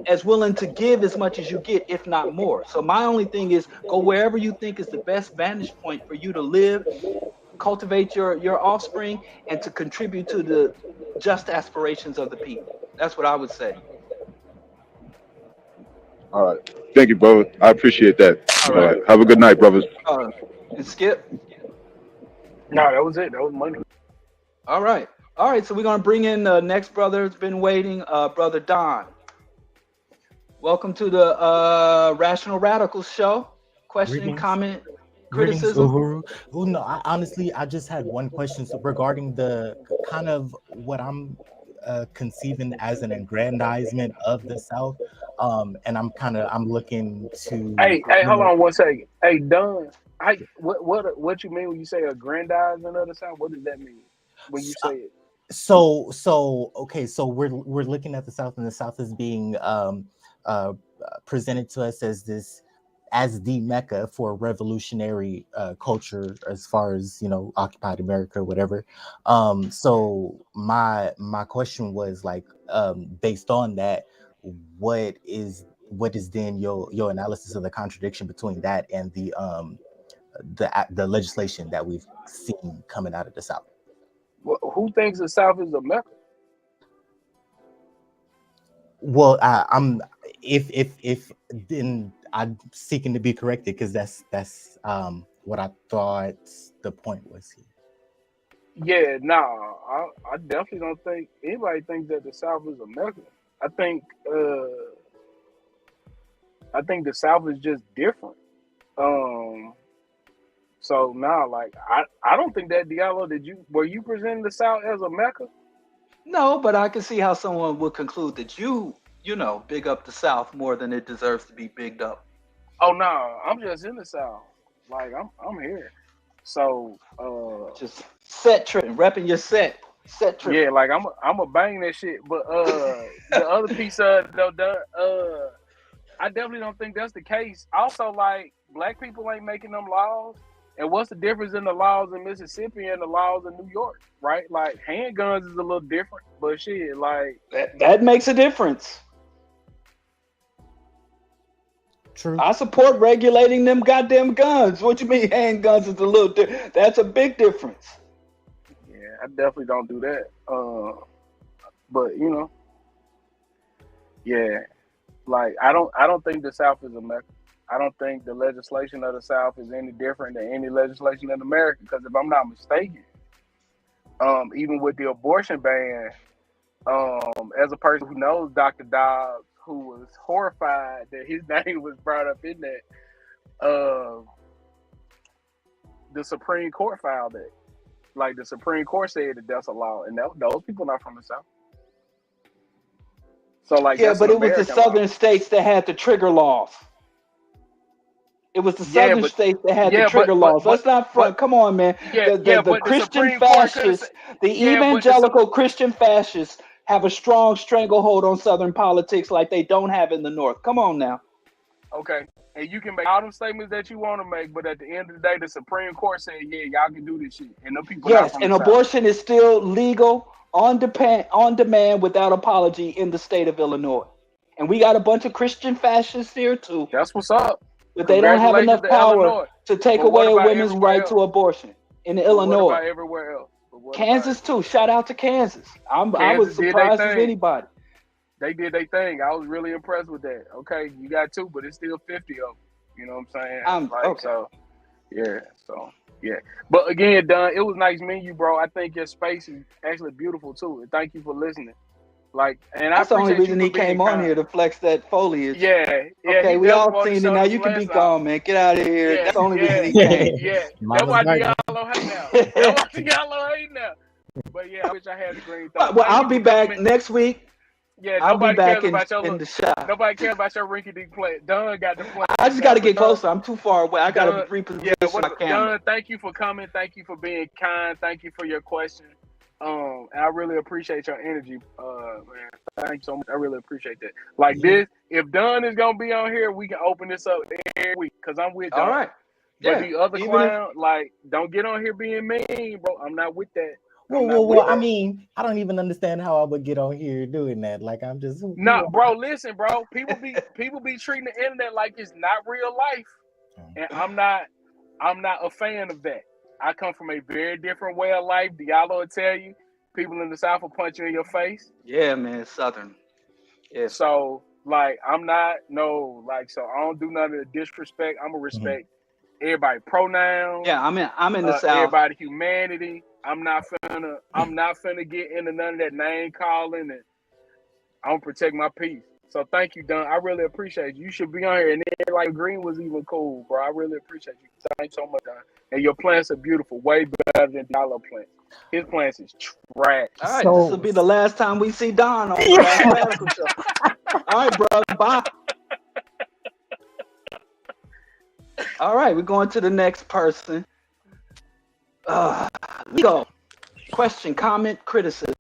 A: as willing to give as much as you get, if not more. So my only thing is go wherever you think is the best vantage point for you to live, cultivate your offspring, and to contribute to the just aspirations of the people. That's what I would say.
C: All right. Thank you, brother. I appreciate that.
A: All
C: All
A: right.
C: right. Have a good night, brothers.
A: And Skip.
B: No, that was it. That was money.
A: All right. All right. So we're gonna bring in the next brother that's been waiting, brother Don. Welcome to the Rational Radicals show. Question,
D: Greetings.
A: comment,
D: Greetings,
A: criticism.
D: Uhuru. Oh no, honestly, I just had one question regarding the kind of what I'm conceiving as an aggrandizement of the South, and I'm looking to,
B: Hey, hold on one second. Hey, Don. What you mean when you say aggrandizing of the South? What does that mean when you say it?
D: Okay, so we're looking at the South, and the South is being presented to us as this as the mecca for revolutionary culture, as far as occupied America or whatever. So my question was like, based on that, what is then your analysis of the contradiction between that and the legislation that we've seen coming out of the South?
B: Who thinks the South is a mecca?
D: Well, I'm if then I'm seeking to be corrected, because that's what I thought the point was here.
B: Yeah, nah, I definitely don't think anybody thinks that the South is a mecca. I think the South is just different. So now, like, I don't think that Diallo, were you presenting the South as a mecca?
A: No, but I can see how someone would conclude that you big up the South more than it deserves to be bigged up.
B: Oh no, I'm just in the South. Like I'm here. So
A: Just set tripping, repping your set tripping.
B: yeah, like I'm a bang that shit. But the other piece of it, though, I definitely don't think that's the case. Also, like, black people ain't making them laws. And what's the difference in the laws in Mississippi and the laws in New York, right? Like, handguns is a little different, but shit, like
A: that makes a difference.
D: True.
A: I support regulating them goddamn guns. What you mean handguns is a little different? That's a big difference.
B: yeah, I definitely don't do that. But yeah, like I don't think the South is a mecca. I don't think the legislation of the South is any different than any legislation in America. Because if I'm not mistaken, even with the abortion ban, as a person who knows Dr. Dobbs, who was horrified that his name was brought up in that, the Supreme Court filed it. Like, the Supreme Court said that that's a law, and those people not from the South. So, like,
A: yeah, but it was the
B: American
A: southern
B: law.
A: states that had the trigger laws. It was the southern states that had the trigger laws. Let's not front. Come on, man. The Christian fascists, the evangelical Christian fascists have a strong stranglehold on Southern politics like they don't have in the North. Come on now.
B: Okay. And you can make all them statements that you want to make, but at the end of the day, the Supreme Court said, yeah, y'all can do this shit. And the people
A: yes, and abortion is still legal on demand without apology in the state of Illinois. And we got a bunch of Christian fascists here too.
B: That's what's up.
A: But they don't have enough power to take away a women's right to abortion in Illinois.
B: What about everywhere else?
A: Kansas too. Shout out to Kansas. I was surprised as anybody.
B: They did their thing. I was really impressed with that. Okay, you got 2, but it's still 50 of them. You know what I'm saying?
A: Okay.
B: So yeah. But again, Don, it was nice meeting you, bro. I think your space is actually beautiful too. And thank you for listening. Like, and
A: that's the only reason he came on here, to flex that foliage.
B: Yeah.
A: Okay, we all seen it. Now you can be gone, man. Get out of here. Yeah, that's the only reason he came.
B: Yeah. That's why Diallo hate now. That's why Diallo hate now. But yeah, I wish I had the green thumb.
A: Well, I'll be back next week.
B: Yeah,
A: I'll be back in the shop.
B: Nobody cares about your rinky-dink play. Don got the play.
A: I just got to get closer. I'm too far away. I got to reposition my camera.
B: Don, thank you for coming. Thank you for being kind. Thank you for your question. And I really appreciate your energy, man. Thank you so much. I really appreciate that. Like this, if Don is gonna be on here, we can open this up every week because I'm with Don.
A: All right.
B: But the other clown, like, don't get on here being mean, bro. I'm not with that.
D: Well, I mean, I don't even understand how I would get on here doing that. Like, I'm just
B: bro. Listen, bro. People be treating the internet like it's not real life, and I'm not a fan of that. I come from a very different way of life. Diallo will tell you, people in the South will punch you in your face.
A: Yeah, man, Southern. Yeah.
B: So, like, so I don't do none of the disrespect. I'm gonna respect everybody pronouns.
A: Yeah, I'm in the South.
B: Everybody humanity. I'm not finna get into none of that name calling, and I'm gonna protect my peace. So thank you, Don. I really appreciate you. You should be on here. And then, like, Green was even cool, bro. I really appreciate you. Thanks so much, Don. And your plants are beautiful, way better than Diallo plants. His plants is trash.
A: All right, this will be the last time we see Don on the Last Radical Show. All right, bro. Bye. All right, we're going to the next person. Go. Question, comment, criticism.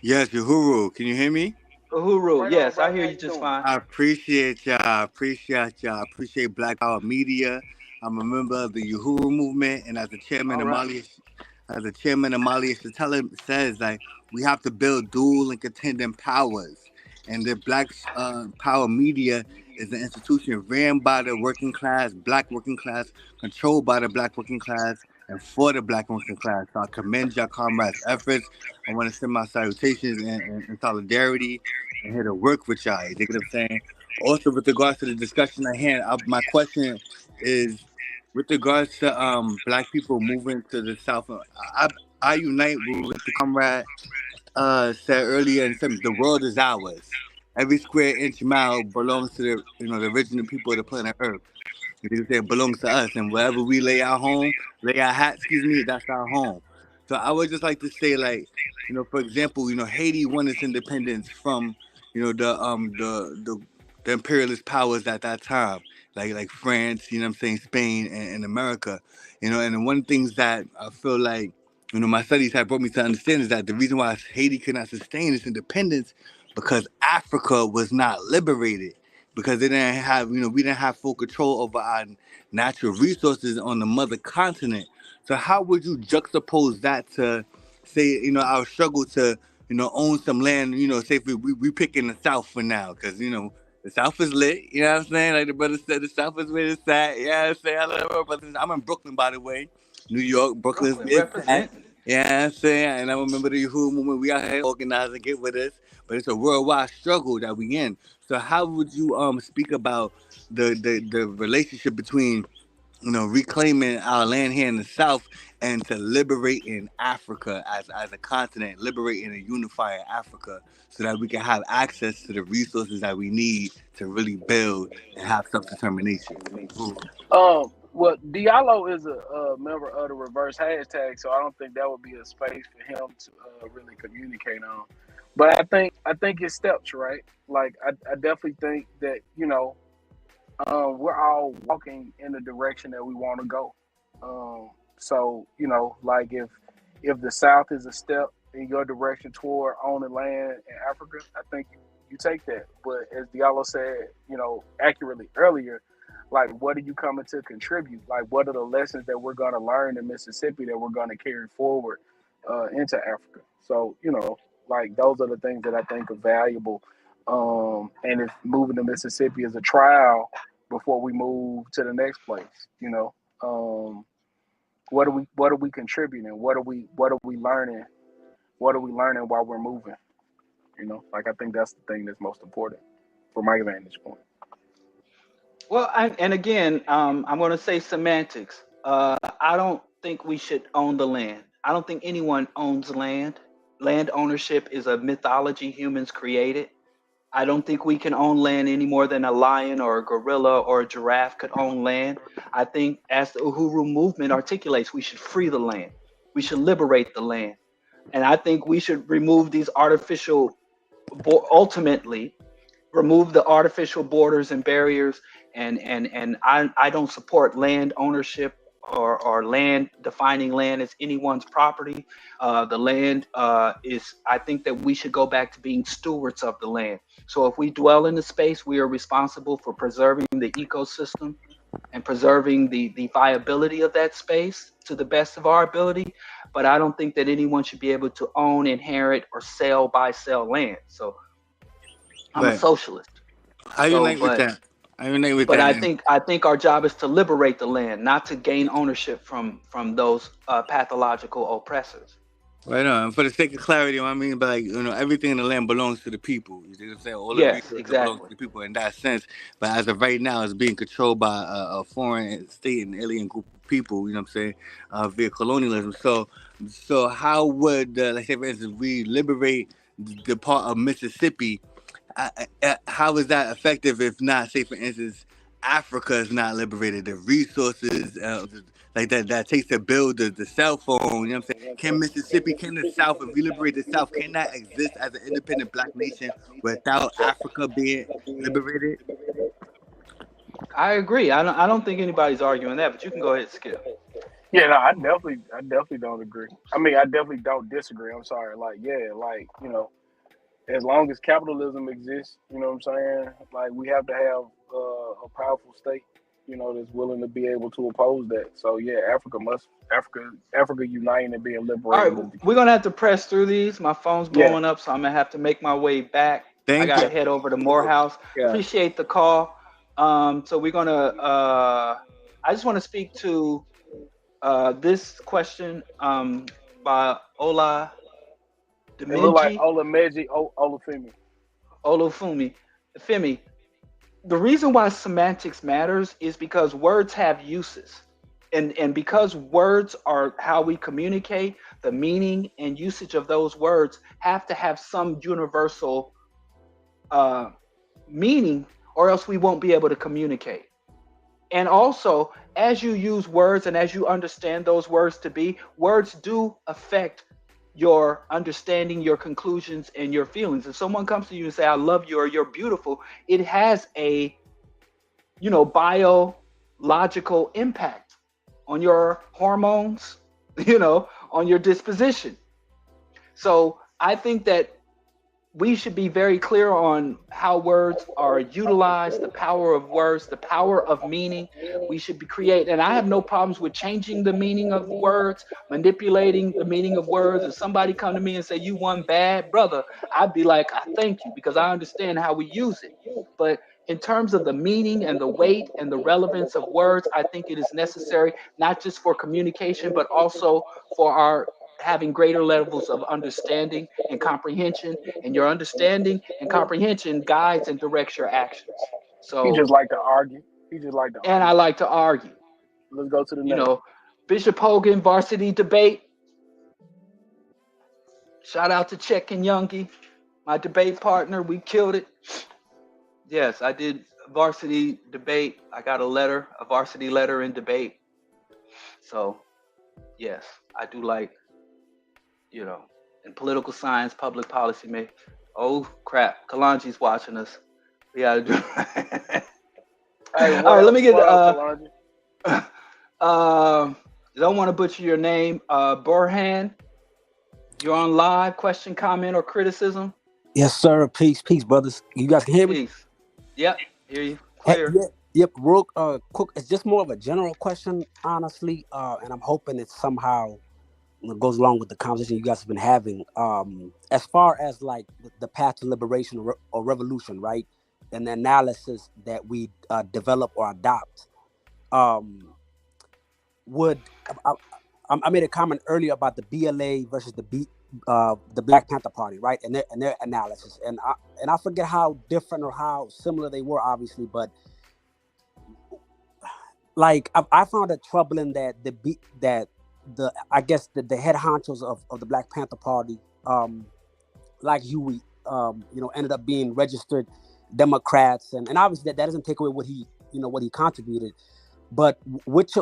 E: Yes, Uhuru. Can you hear me?
A: Uhuru,
E: Right on,
A: yes, I
E: brother.
A: hear
E: How
A: you
E: you
A: just
E: doing?
A: fine.
F: I appreciate y'all. I appreciate y'all. I appreciate Black Power Media. I'm a member of the Uhuru movement, and as the chairman
E: All
F: of
E: right.
F: Mali, as the chairman of Mali Shatella says, like we have to build dual and contending powers, and the Black Power Media is an institution ran by the working class, Black working class, controlled by the Black working class, and for the Black working class. So I commend your comrades' efforts. I want to send my salutations and solidarity and here to work with y'all. You dig what I'm saying? Also, with regards to the discussion at hand, my question is with regards to Black people moving to the South. I unite with the comrade said earlier in sentence, the world is ours. Every square inch mile belongs to the original people of the planet Earth. It belongs to us, and wherever we lay our hat, excuse me, that's our home. So I would just like to say, like, for example, Haiti won its independence from, the imperialist powers at that time, like France, I'm saying, Spain and America, and one of the things that I feel like, my studies have brought me to understand is that the reason why Haiti could not sustain its independence because Africa was not liberated because they didn't have, we didn't have full control over our natural resources on the mother continent. So how would you juxtapose that to say, our struggle to, own some land, say if we pick in the South for now, because, the South is lit, you know what I'm saying? Like the brother said, the South is where it's at. Yeah, I'm saying, I love my brothers. I'm in Brooklyn, by the way. New York, Brooklyn's
A: Brooklyn
F: where it's at.
A: representing.
F: Yeah, I'm saying, and I remember the Yahoo movement. We out here organizing, get with us, but it's a worldwide struggle that we in. So how would you speak about the relationship between reclaiming our land here in the South and to liberating Africa as a continent, liberating and unifying Africa so that we can have access to the resources that we need to really build and have self-determination.
E: Well, Diallo is a member of the reverse hashtag, so I don't think that would be a space for him to really communicate on. But I think it's steps, right? Like I definitely think that we're all walking in the direction that we want to go. So like if the South is a step in your direction toward owning land in Africa, I think you take that. But as Diallo said, accurately earlier, like what are you coming to contribute? Like what are the lessons that we're going to learn in Mississippi that we're going to carry forward into Africa? So like those are the things that I think are valuable. And if moving to Mississippi is a trial before we move to the next place, um, what are we contributing? What are we learning? What are we learning while we're moving? Like I think that's the thing that's most important from my vantage point.
A: Well, and again, I'm going to say semantics. I don't think we should own the land. I don't think anyone owns land. Land ownership is a mythology humans created. I don't think we can own land any more than a lion or a gorilla or a giraffe could own land. I think, as the Uhuru movement articulates, we should free the land. We should liberate the land. And I think we should remove these artificial, ultimately, remove the artificial borders and barriers. And I don't support land ownership or land defining land as anyone's property. The land is, I think that we should go back to being stewards of the land. So if we dwell in the space, we are responsible for preserving the ecosystem and preserving the viability of that space to the best of our ability. But I don't think that anyone should be able to own, inherit, or sell, buy, sell land. So I'm a
F: Right.
A: socialist.
F: I
A: So,
F: unite with
A: but
F: that. I unite with
A: but
F: that.
A: I think our job is to liberate the land, not to gain ownership from those pathological oppressors.
F: Right on. For the sake of clarity, what I mean by like, everything in the land belongs to the people. You see what I'm saying? All the
A: Yes,
F: resources belong to
A: exactly.
F: the people in that sense. But as of right now, it's being controlled by a foreign state and alien group of people. You know what I'm saying? Via colonialism. So how would, like say for instance, we liberate the part of Mississippi? How is that effective if not, say for instance, Africa is not liberated? The resources like that takes to build the cell phone. You know what I'm saying? Can Mississippi, can the South, if we liberate the South, can that exist as an independent black nation without Africa being liberated?
A: I agree. I don't think anybody's arguing that, but you can go ahead, Skip.
E: Yeah, no, I definitely don't agree. I mean, I definitely don't disagree. I'm sorry. Like, yeah, like as long as capitalism exists, you know what I'm saying? Like we have to have a powerful state, you know, that's willing to be able to oppose that. So yeah, Africa uniting and being
A: All
E: liberated
A: right,
E: is the
A: we're
E: key.
A: gonna have to press through these. My phone's
E: Yeah,
A: blowing up, so I'm gonna have to make my way back. I
F: Thank
A: gotta
F: you.
A: head over to Morehouse.
E: yeah.
A: Appreciate the call. So we're gonna. I just want to speak to this question by Ola
E: It look like
A: Demenji
E: Olameji Olufemi.
A: Olufumi Femi. The reason why semantics matters is because words have uses. And because words are how we communicate, the meaning and usage of those words have to have some universal uh, meaning, or else we won't be able to communicate. And also, as you use words and as you understand those words to be, words do affect your understanding, your conclusions, and your feelings. If someone comes to you and say, "I love you" or "You're beautiful," it has a biological impact on your hormones, on your disposition. So I think that we should be very clear on how words are utilized, the power of words, the power of meaning. We should be create, and I have no problems with changing the meaning of words, manipulating the meaning of words. If somebody come to me and say you one bad brother, I'd be like, I thank you because I understand how we use it. But in terms of the meaning and the weight and the relevance of words, I think it is necessary not just for communication, but also for our having greater levels of understanding and comprehension, and your understanding and comprehension guides and directs your actions.
E: He
A: So,
E: just like to argue. He just like to
A: and I
E: argue.
A: like to argue.
E: Let's go to the
A: You
E: next.
A: know, Bishop Hogan varsity debate. Shout out to Check and Youngie, my debate partner. We killed it. Yes, I did varsity debate. I got a varsity letter in debate. So, yes, I do like, you know, in political science, public policy. Oh crap, Kalanji's watching us. We gotta do.
E: Hey,
A: All right, let me get.
E: what up, Kalonji?
A: Don't want to butcher your name. Burhan, you're on live. Question, comment, or criticism?
G: Yes, sir. Peace, peace, brothers. You guys can hear me?
A: Peace. Yep, hear you
G: Hey,
A: clear.
G: yeah, yep. Real quick. It's just more of a general question, honestly. And I'm hoping it somehow goes along with the conversation you guys have been having. As far as like the path to liberation or revolution, right? And the analysis that we develop or adopt. Would I made a comment earlier about the BLA versus the Black Panther Party, right? And their analysis, and I forget how different or how similar they were, obviously, but like I found it troubling that the I guess the head honchos of the Black Panther Party, like Huey, ended up being registered Democrats, and obviously that doesn't take away what he contributed. But which,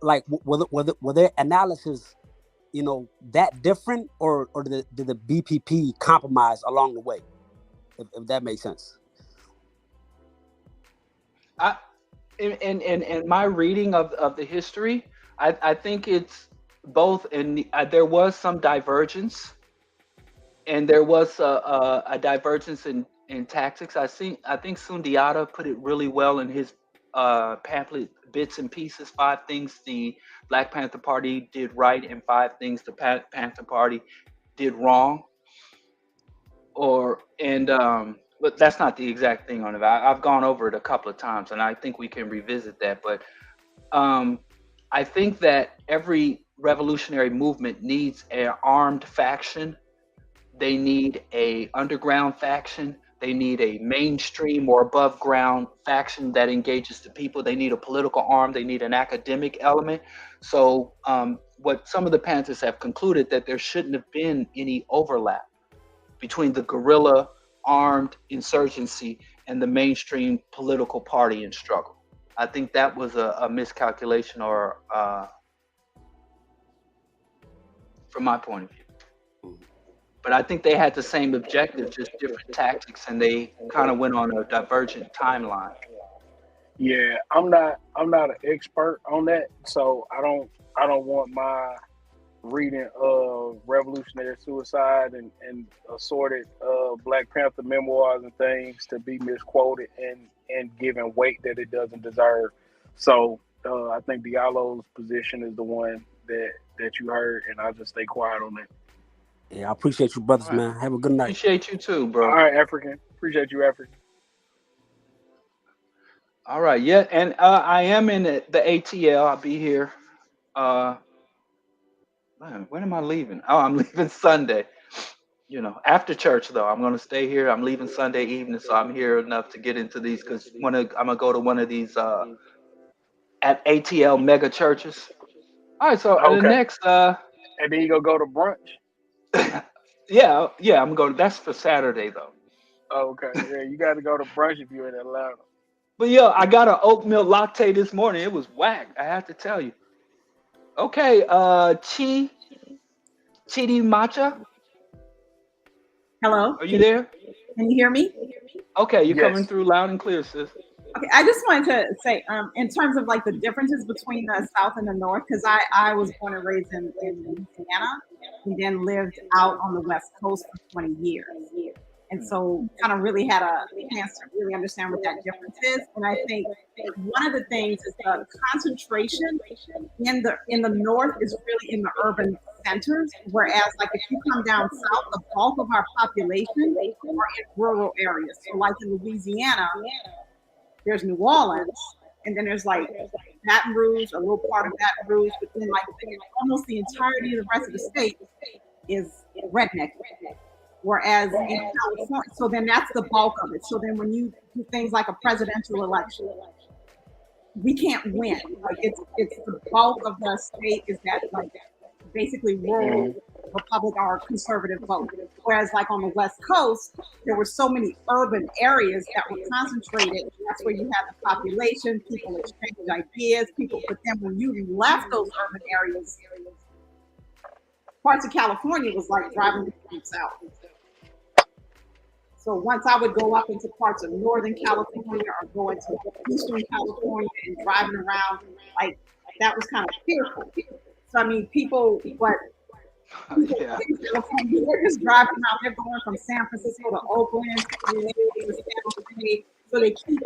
G: like, were their analysis, that different, or did the BPP compromise along the way? If that makes sense.
A: I in my reading of the history, I think it's both. And there was some divergence, and there was a divergence in tactics. I think Sundiata put it really well in his pamphlet, Bits and Pieces: Five Things the Black Panther Party did right and five things the Panther Party did wrong. But that's not the exact thing on it. I've gone over it a couple of times, and I think we can revisit that. But um, I think that every revolutionary movement needs an armed faction. They need a underground faction. They need a mainstream or above ground faction that engages the people. They need a political arm. They need an academic element. So, what some of the Panthers have concluded that there shouldn't have been any overlap between the guerrilla armed insurgency and the mainstream political party in struggle. I think that was a miscalculation, or from my point of view. But I think they had the same objective, just different tactics, and they kind of went on a divergent timeline.
E: Yeah, I'm not an expert on that, so I don't want my reading revolutionary suicide and assorted Black Panther memoirs and things to be misquoted and given weight that it doesn't deserve. So I think Diallo's position is the one that you heard, and I'll just stay quiet on that.
G: Yeah, I appreciate you, brothers,
A: All right.
G: man. Have a good night.
A: Appreciate you too,
E: All
A: bro.
E: right, African. Appreciate you, African.
A: All right, yeah, and I am in the ATL. I'll be here. Uh, man, when am I leaving? Oh, I'm leaving Sunday. After church though, I'm gonna stay here. I'm leaving Sunday evening, so I'm here enough to get into these because I'm gonna go to one of these at ATL mega churches. All right, so the
E: Okay.
A: next
E: And then you go to brunch.
A: yeah, I'm going. That's for Saturday though.
E: Okay. Yeah, you got to go to brunch if you're in Atlanta.
A: But yeah, I got an oatmeal latte this morning. It was whack. I have to tell you. Okay, Chidi Matcha,
H: Hello,
A: are you there?
H: can you hear me?
A: Okay, you're coming
E: Yes.
A: through loud and clear, sis.
H: Okay, I just wanted to say, in terms of like the differences between the South and the North, because I was born and raised in Louisiana, and then lived out on the West Coast for 20 years, and so kind of really had a chance to really understand what that difference is. And I think one of the things is the concentration in the North is really in the urban centers, whereas like if you come down south, the bulk of our population are in rural areas. So like in Louisiana, there's New Orleans, and then there's like Baton Rouge, a little part of Baton Rouge, but then like almost the entirety of the rest of the state is redneck. Whereas in California, so then that's the bulk of it. So then when you do things like a presidential election, we can't win. Like it's the bulk of the state is that like basically rural Republic or conservative vote. Whereas like on the West Coast, there were so many urban areas that were concentrated. That's where you have the population, people exchange ideas, people. But then when you left those urban areas, parts of California was like driving from south. So once I would go up into parts of Northern California or go into Eastern California and driving around, like that was kind of fearful. So I mean, people
A: Yeah.
H: in California, they're just driving around. They're going from San Francisco to Oakland, to LA, to San Jose. So they keep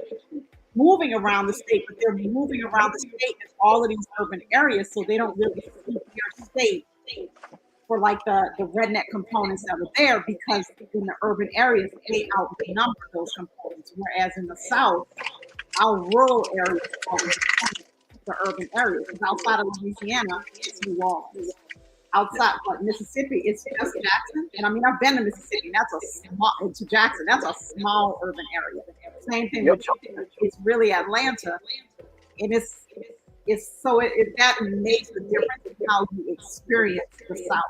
H: moving around the state, but they're moving around the state in all of these urban areas, so they don't really see their state for like the redneck components that were there, because in the urban areas they outnumber those components. Whereas in the South, our rural areas outnumber the urban areas. Because outside of Louisiana, it's New Orleans. Outside like Mississippi, it's just Jackson. And I mean, I've been to Mississippi. That's a small to Jackson. That's a small urban area. Same thing with it's really Atlanta, and it's so that makes the difference in how you experience the South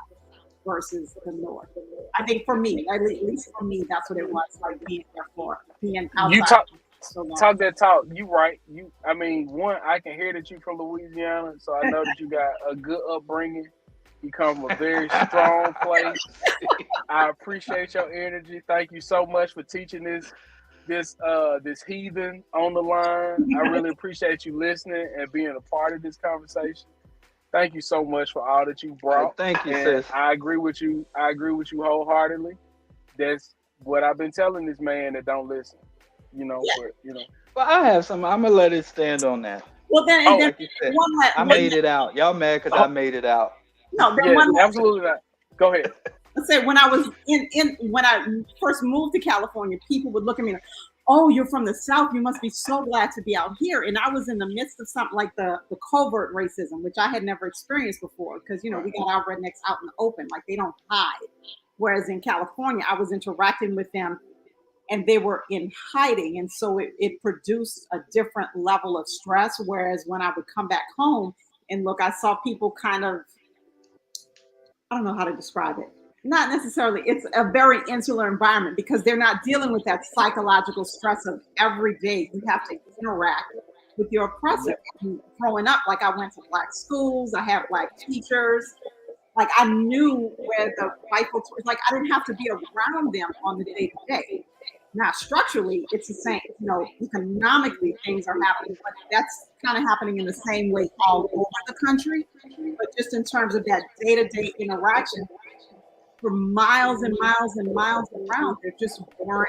H: versus the North. I think for me, at least for me, that's what it was like being there for being outside.
E: You talk
H: so long.
E: talk that talk. You right. I mean, one, I can hear that you from Louisiana, so I know that you got a good upbringing. You come from a very strong place. I appreciate your energy. Thank you so much for teaching this heathen on the line. I really appreciate you listening and being a part of this conversation. Thank you so much for all that you brought.
A: Thank you,
E: And
A: sis.
E: I agree with you. I agree with you wholeheartedly. That's what I've been telling this man that don't listen.
A: Well, I have some. I'm gonna let it stand on that.
H: Well, then,
E: Oh,
H: and then
A: Like you said, I
H: one
A: made it out. Y'all mad because I made it out.
H: no, then
E: yeah,
H: one
E: absolutely not. Go ahead.
H: I said when I was when I first moved to California, people would look at me like, "Oh, you're from the South. You must be so glad to be out here." And I was in the midst of something like the covert racism, which I had never experienced before, because we got our rednecks out in the open, like they don't hide. Whereas in California, I was interacting with them, and they were in hiding, and so it produced a different level of stress. Whereas when I would come back home and look, I saw people kind of, I don't know how to describe it. Not necessarily, it's a very insular environment because they're not dealing with that psychological stress of every day you have to interact with your oppressor. And growing up, like I went to Black schools, I had Black teachers. Like I knew where the white folks were. Like I didn't have to be around them on the day to day. Now, structurally, it's the same. Economically, things are happening, but that's kind of happening in the same way all over the country. But just in terms of that day-to-day interaction, for miles and miles and miles around, there just weren't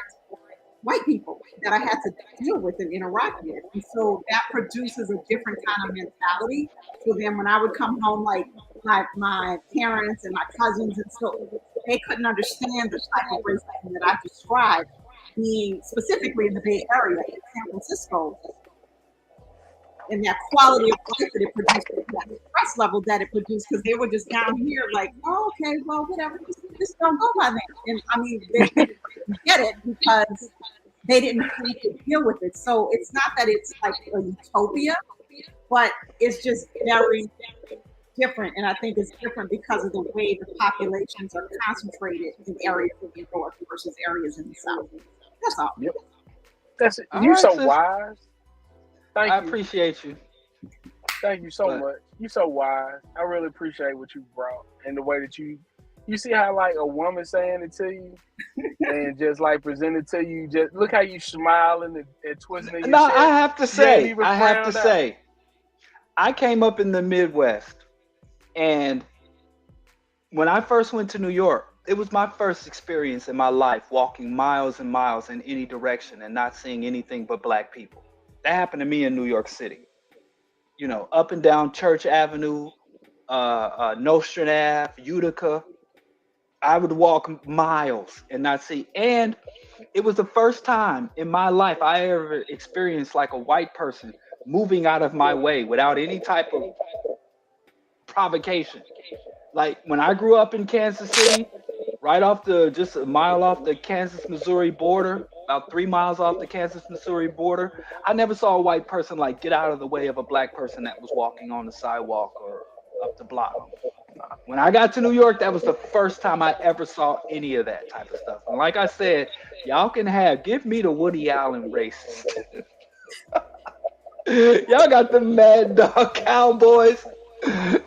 H: white people that I had to deal with and interact with. And so that produces a different kind of mentality. So then when I would come home, like my parents and my cousins, and so they couldn't understand the type of racism that I described, being specifically in the Bay Area, in San Francisco, and that quality of life that it produced, that stress level that it produced, because they were just down here like, oh, okay, well, whatever, just don't go by that. And I mean, they didn't get it because they didn't think to deal with it. So it's not that it's like a utopia, but it's just very different. And I think it's different because of the way the populations are concentrated in areas of the north versus areas in the south. That's all.
E: Yep. That's it.
A: All
E: You
A: right,
E: so
A: sis.
E: wise. Thank
A: I
E: you.
A: appreciate you.
E: Thank you so
A: But-
E: much. You so wise. I really appreciate what you brought and the way that you see how like a woman saying it to you and just like present it to you. Just look how you smiling and twisting in your
A: No,
E: chest.
A: I have to
E: You ain't
A: say,
E: even frowned out.
A: I came up in the Midwest, and when I first went to New York, it was my first experience in my life walking miles and miles in any direction and not seeing anything but black people. That happened to me in New York City. Up and down Church Avenue, Nostrand Ave, Utica. I would walk miles and not see. And it was the first time in my life I ever experienced like a white person moving out of my way without any type of provocation. Like when I grew up in Kansas City, just a mile off the Kansas-Missouri border, about 3 miles off the Kansas-Missouri border, I never saw a white person like get out of the way of a black person that was walking on the sidewalk or up the block. When I got to New York, that was the first time I ever saw any of that type of stuff. And like I said, y'all can give me the Woody Allen racist. Y'all got the Mad Dog Cowboys.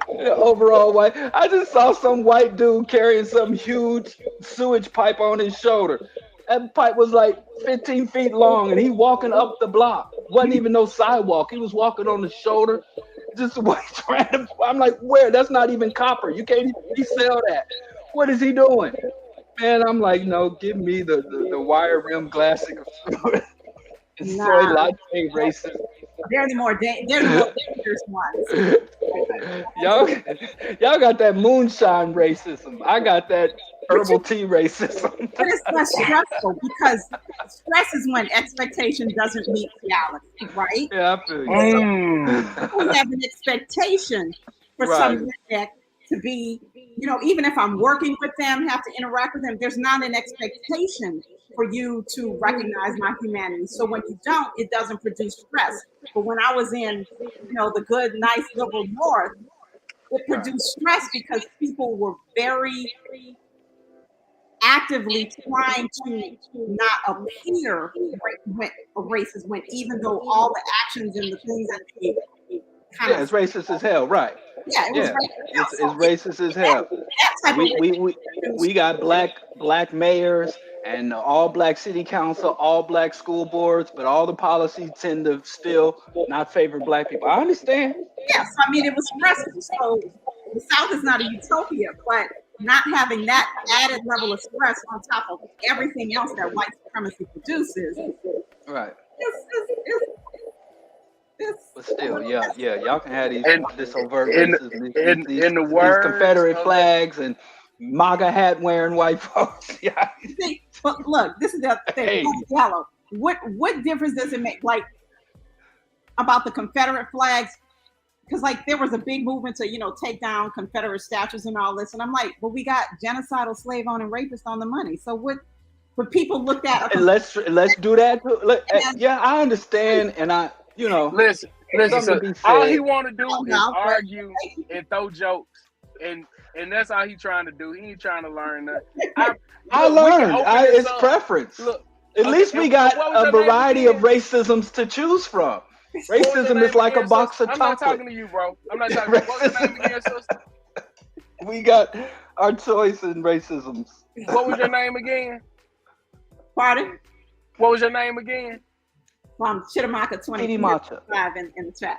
A: Overall white. I just saw some white dude carrying some huge sewage pipe on his shoulder. That pipe was like 15 feet long, and he walking up the block. Wasn't even no sidewalk. He was walking on the shoulder. Just random. I'm like, where? That's not even copper. You can't even resell that. What is he doing? Man, I'm like, no, give me the wire rim classic and soy latte racist.
H: They're the more dangerous ones.
A: Y'all got that moonshine racism. I got that herbal tea racism.
H: But it's less stressful because stress is when expectation doesn't meet reality, right?
A: Yeah, I feel you.
H: People have an expectation for some redneck to be, even if I'm working with them, have to interact with them, there's not an expectation for you to recognize my humanity. So when you don't, it doesn't produce stress. But when I was in, the good, nice, liberal North, it produced stress because people were very actively trying to not appear racist when even though all the actions and the things that they kind of
A: it's racist as hell, right?
H: Yeah, it was racist.
A: It's racist as hell. We got black mayors and all black city council, all black school boards, but all the policies tend to still not favor black people. I understand.
H: Yes, I mean it was stressful. So the South is not a utopia, but not having that added level of stress on top of everything else that white supremacy produces.
A: Right.
H: But
A: still, y'all can have this overt
E: in
A: racism, these
E: Confederate
A: Confederate flags and MAGA hat wearing white folks. Yeah.
H: See, but look, this is the thing. Diallo, what difference does it make, like, about the Confederate flags? Because like there was a big movement to take down Confederate statues and all this, and I'm like, well, we got genocidal, slave owning rapists on the money. So what? But people looked at.
A: And let's do that. Look, yeah, I understand, and
E: listen. So all he want to do is argue and throw jokes, and that's all he trying to do. He ain't trying to learn nothing.
A: I learned. It's preference. Look, at least we got a variety of racisms to choose from. Racism is like a box of chocolate.
E: I'm not talking to you, bro. I'm not talking to you. What's your name again, sister?
A: We got our choice in racisms.
E: What was your name again?
H: Pardon?
E: What was your name again?
H: From Chittamaka
A: Kitty
H: 22
A: Matcha.
H: in the chat.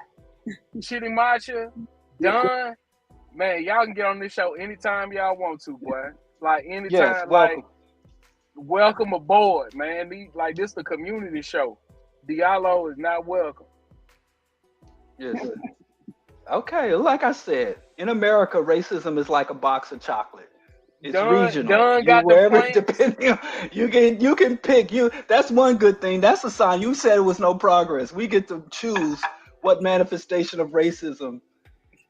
E: Chitty Matcha, Don. Man, y'all can get on this show anytime y'all want to, boy. Like anytime,
A: Yes, welcome.
E: welcome aboard, man. This the community show. Diallo is not welcome.
A: Yes. Okay, like I said, in America, racism is like a box of chocolate. It's regional.
E: Don
A: You
E: got the
A: wherever
E: plan.
A: depending on, you can pick. That's one good thing. That's a sign. You said it was no progress. We get to choose what manifestation of racism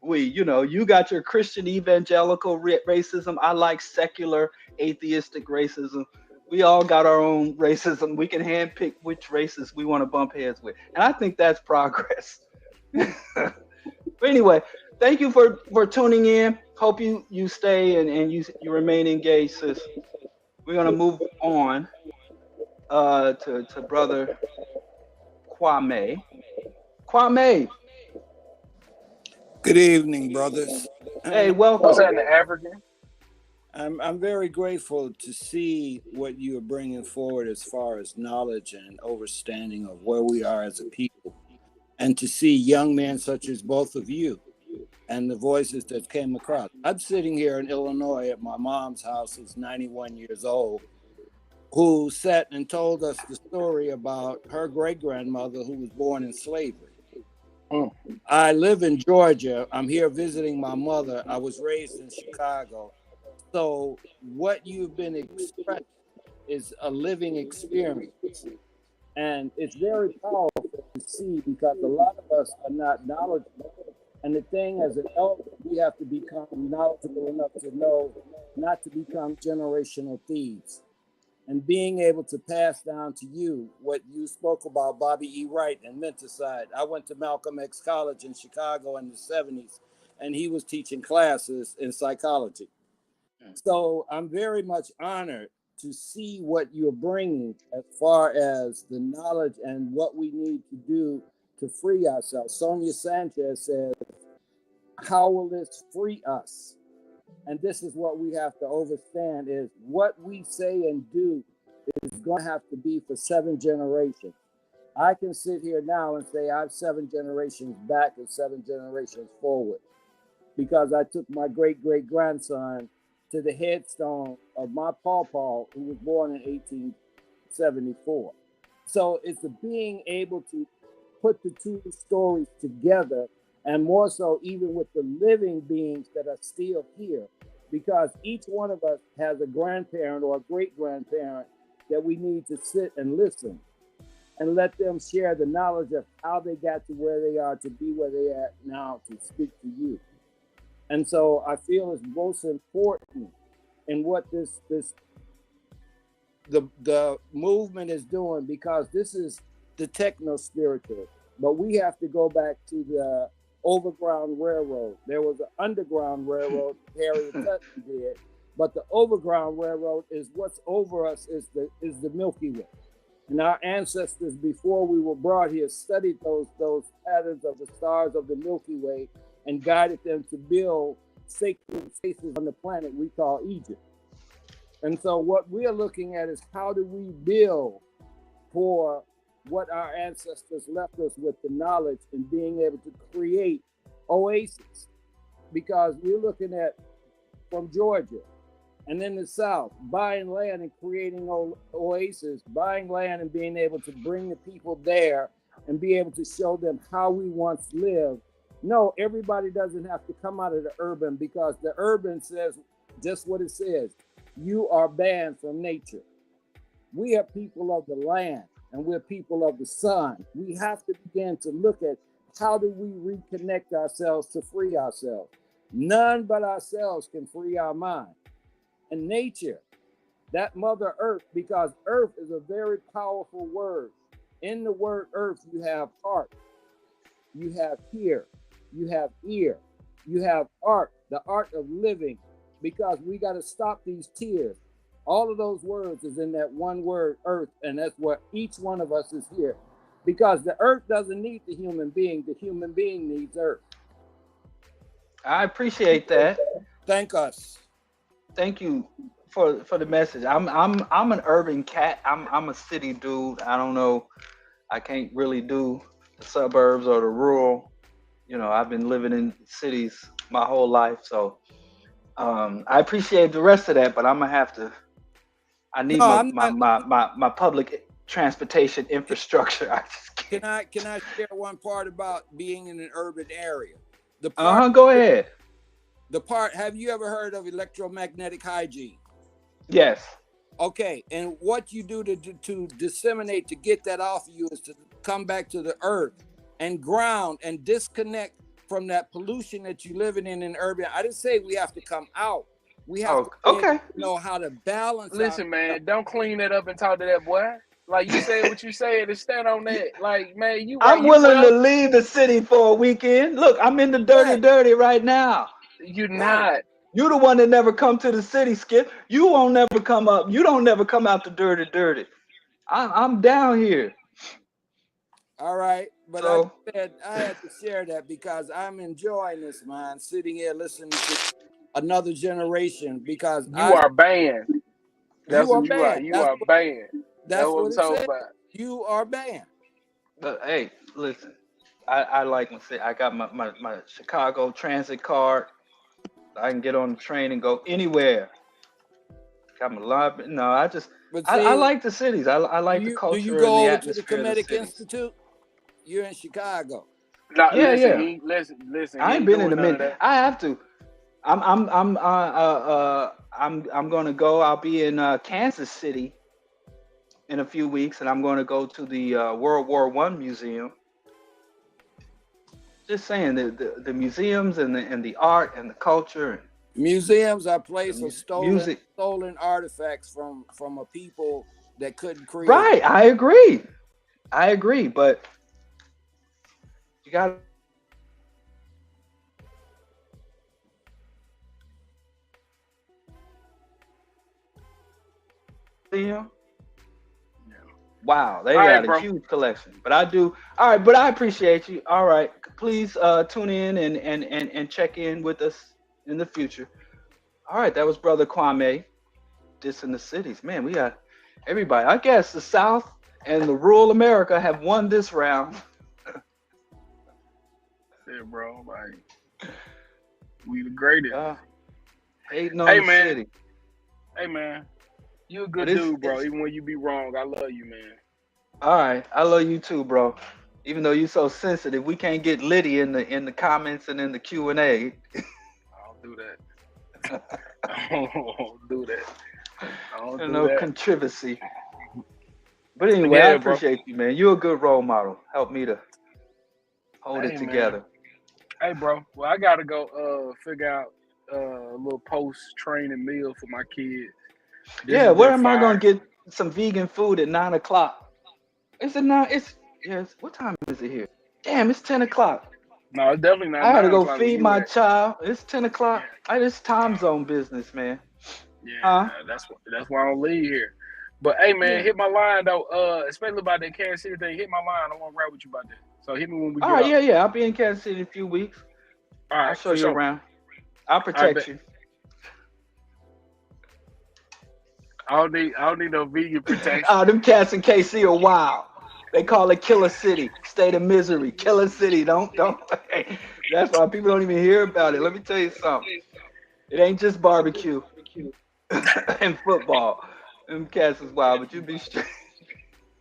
A: you got your Christian evangelical racism. I like secular atheistic racism. We all got our own racism. We can handpick which races we want to bump heads with. And I think that's progress. But anyway, thank you for tuning in. Hope you stay and you remain engaged, sis. We're gonna move on to brother Kwame. Kwame,
I: Good evening, brothers.
A: hey,
E: What's
A: welcome.
E: that in the African?
I: I'm very grateful to see what you are bringing forward as far as knowledge and understanding of where we are as a people, and to see young men such as both of you and the voices that came across. I'm sitting here in Illinois at my mom's house, who's 91 years old, who sat and told us the story about her great-grandmother who was born in slavery. I live in Georgia. I'm here visiting my mother. I was raised in Chicago. So what you've been expressing is a living experience. And it's very powerful to see because a lot of us are not knowledgeable. And the thing as an elder, we have to become knowledgeable enough to know not to become generational thieves. And being able to pass down to you what you spoke about, Bobby E. Wright and Menticide. I went to Malcolm X College in Chicago in the 70s, and he was teaching classes in psychology. So I'm very much honored to see what you're bringing as far as the knowledge and what we need to do to free ourselves. Sonia Sanchez says, how will this free us? And this is what we have to understand is what we say and do is going to have to be for 7 generations. I can sit here now and say I've 7 generations back and 7 generations forward because I took my great-great-grandson to the headstone of my pawpaw who was born in 1874. So it's being able to put the two stories together, and more so even with the living beings that are still here, because each one of us has a grandparent or a great-grandparent that we need to sit and listen and let them share the knowledge of how they got to where they are to be where they are now to speak to you. And so I feel it's most important in what the movement is doing, because this is the techno-spiritual. But we have to go back to the Overground Railroad. There was an Underground Railroad Harriet Tubman did, but the Overground Railroad is what's over us is the Milky Way. And our ancestors, before we were brought here, studied those patterns of the stars of the Milky Way and guided them to build sacred spaces on the planet we call Egypt. And so what we're looking at is how do we build for what our ancestors left us with, the knowledge and being able to create oases, because we're looking at from Georgia and then the South, buying land and creating oases, buying land and being able to bring the people there and be able to show them how we once lived. No, everybody doesn't have to come out of the urban, because the urban says just what it says. You are banned from nature. We are people of the land and we're people of the sun. We have to begin to look at how do we reconnect ourselves to free ourselves. None but ourselves can free our mind. And nature, that Mother Earth, because earth is a very powerful word. In the word earth, you have heart, you have hear, you have ear, you have art, the art of living, because we got to stop these tears. All of those words is in that one word, earth, and that's where each one of us is here. Because the earth doesn't need the human being needs earth.
A: I appreciate that.
I: Thank us.
A: Thank you for the message. I'm an urban cat. I'm a city dude. I don't know. I can't really do the suburbs or the rural. You know, I've been living in cities my whole life, so I appreciate the rest of that. But I'm gonna have to. I need
I: No, I'm not.
A: my public transportation infrastructure. I just can't.
I: Can I share one part about being in an urban area? The
A: Uh
I: part
A: huh. Go ahead.
I: the part. Have you ever heard of electromagnetic hygiene?
A: Yes.
I: Okay, and what you do to disseminate to get that off of you is to come back to the earth and ground and disconnect from that pollution that you're living in urban. I didn't say we have to come out. We have
A: Oh,
I: to
A: okay.
I: know how to balance out.
E: Listen, man, don't clean that up and talk to that boy. Like you said what you said and stand on that. Like, man, you right.
A: I'm
E: You
A: willing to
E: well,
A: leave the city for a weekend. Look, I'm in the
I: Yeah,
A: dirty right now.
E: you
I: right.
E: not.
A: You the one that never come to the city, Skip. You won't never come up. You don't never come out the dirty. I'm down here.
I: All right, but I
A: So
I: said I had to share that because I'm enjoying this, man. Sitting here listening to another generation because
E: You are banned. That's
I: you are
E: what you are.
I: banned.
E: You are banned. That's
I: That's
E: what I'm
I: what it
E: talking
I: said.
E: about.
I: You are banned.
A: but hey, listen. I like to say I got my Chicago transit card. I can get on the train and go anywhere. Got my library. No,
I: But
A: I
I: see,
A: like the cities. I like the
I: do you
A: culture and
I: go
A: the
I: over to the
A: atmosphere of the
I: Comedic
A: cities.
I: Institute? You're in Chicago.
E: No,
A: Yeah, yeah.
E: listen. He
A: I ain't
E: ain't
A: been in
E: doing
A: a
E: none of
A: minute.
E: that.
A: I have to. I'm gonna go. I'll be in Kansas City in a few weeks, and I'm gonna go to the World War I museum. Just saying the museums and the art and the culture and
I: Museums are
A: the
I: places of
A: music.
I: stolen artifacts from a people that couldn't create.
A: Right, I agree. I agree, but you got to. Wow, they
E: All right,
A: got a
E: bro.
A: huge collection. But I do. All right, but I appreciate you. All right. Please tune in and check in with us in the future. All right, that was Brother Kwame. This in the cities. Man, we got everybody. I guess the South and the rural America have won this round.
E: Yeah, bro. Like we the greatest.
A: Uh, hating on
E: Hey,
A: the
E: man.
A: city.
E: Hey, man. You a
A: But
E: good dude, bro. Even when you be wrong, I love you, man.
A: all right. I love you too, bro. Even though you're so sensitive, we can't get Liddy in the comments and in the Q&A.
E: I don't do that. I don't do that. I don't do
A: No
E: that.
A: controversy. But anyway, I
E: Yeah, bro.
A: appreciate you, man. You're a good role model. Help me to hold it
E: Hey, man.
A: together.
E: Hey, bro. Well, I gotta go figure out a little post training meal for my kids. This
A: Yeah,
E: is
A: where
E: their
A: am I gonna
E: fire.
A: get some vegan food at 9 o'clock? Is it not? It's yes. What time is it here? Damn, it's 10 o'clock.
E: No, it's definitely not
A: I gotta
E: nine
A: go
E: o'clock where
A: feed
E: you
A: my
E: at.
A: child. It's 10 o'clock.
E: Yeah.
A: It's time zone business, man. Huh?
E: Yeah, that's why I don't leave here. But hey, man,
A: Yeah.
E: hit my line though. Especially about that Kansas City thing. Hit my line. I want to ride with you about that. So hit me when we
A: All
E: get
A: right.
E: up.
A: Yeah, yeah. I'll be in Kansas City in a few weeks.
E: All
A: I'll
E: right,
A: show
E: for
A: you
E: sure.
A: around. I'll
E: I
A: protect
E: bet.
A: you.
E: I don't need no vegan protection.
A: Them cats in KC are wild. They call it Killer City, state of misery. Killer City. Don't. That's why people don't even hear about it. Let me tell you something. It ain't just barbecue and football. Them cats is wild, but you be straight.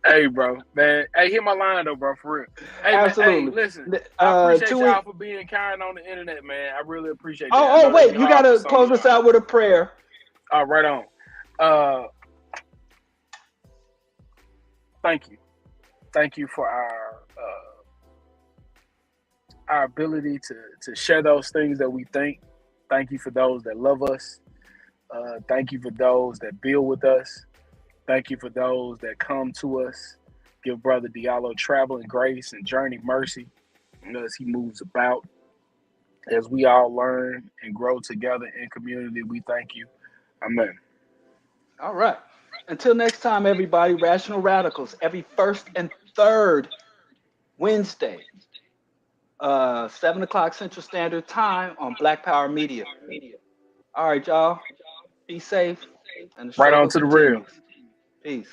E: Hey, bro, man. Hey, hit my line though, bro, for real. Hey, man. Hey,
A: Absolutely.
E: listen. I appreciate
A: 2 weeks.
E: y'all for being kind on the internet, man. I really appreciate that. I
A: Oh,
E: know that be
A: wait. You
E: hard for
A: gotta
E: some of
A: close us
E: y'all.
A: out with a prayer.
E: Right on. Uh, thank you. Thank you for our ability to share those things that we think. Thank you for those that love us. Thank you for those that build with us. Thank you for those that come to us. Give Brother Diallo traveling grace and journey mercy as he moves about. As we all learn and grow together in community, we thank you. Amen.
A: All right. Until next time, everybody, Rational Radicals, every first and third Wednesday, 7 o'clock Central Standard Time on Black Power Media. All right, y'all. Be safe. and the
B: Right on
A: struggle
B: to the real.
A: continues. Peace.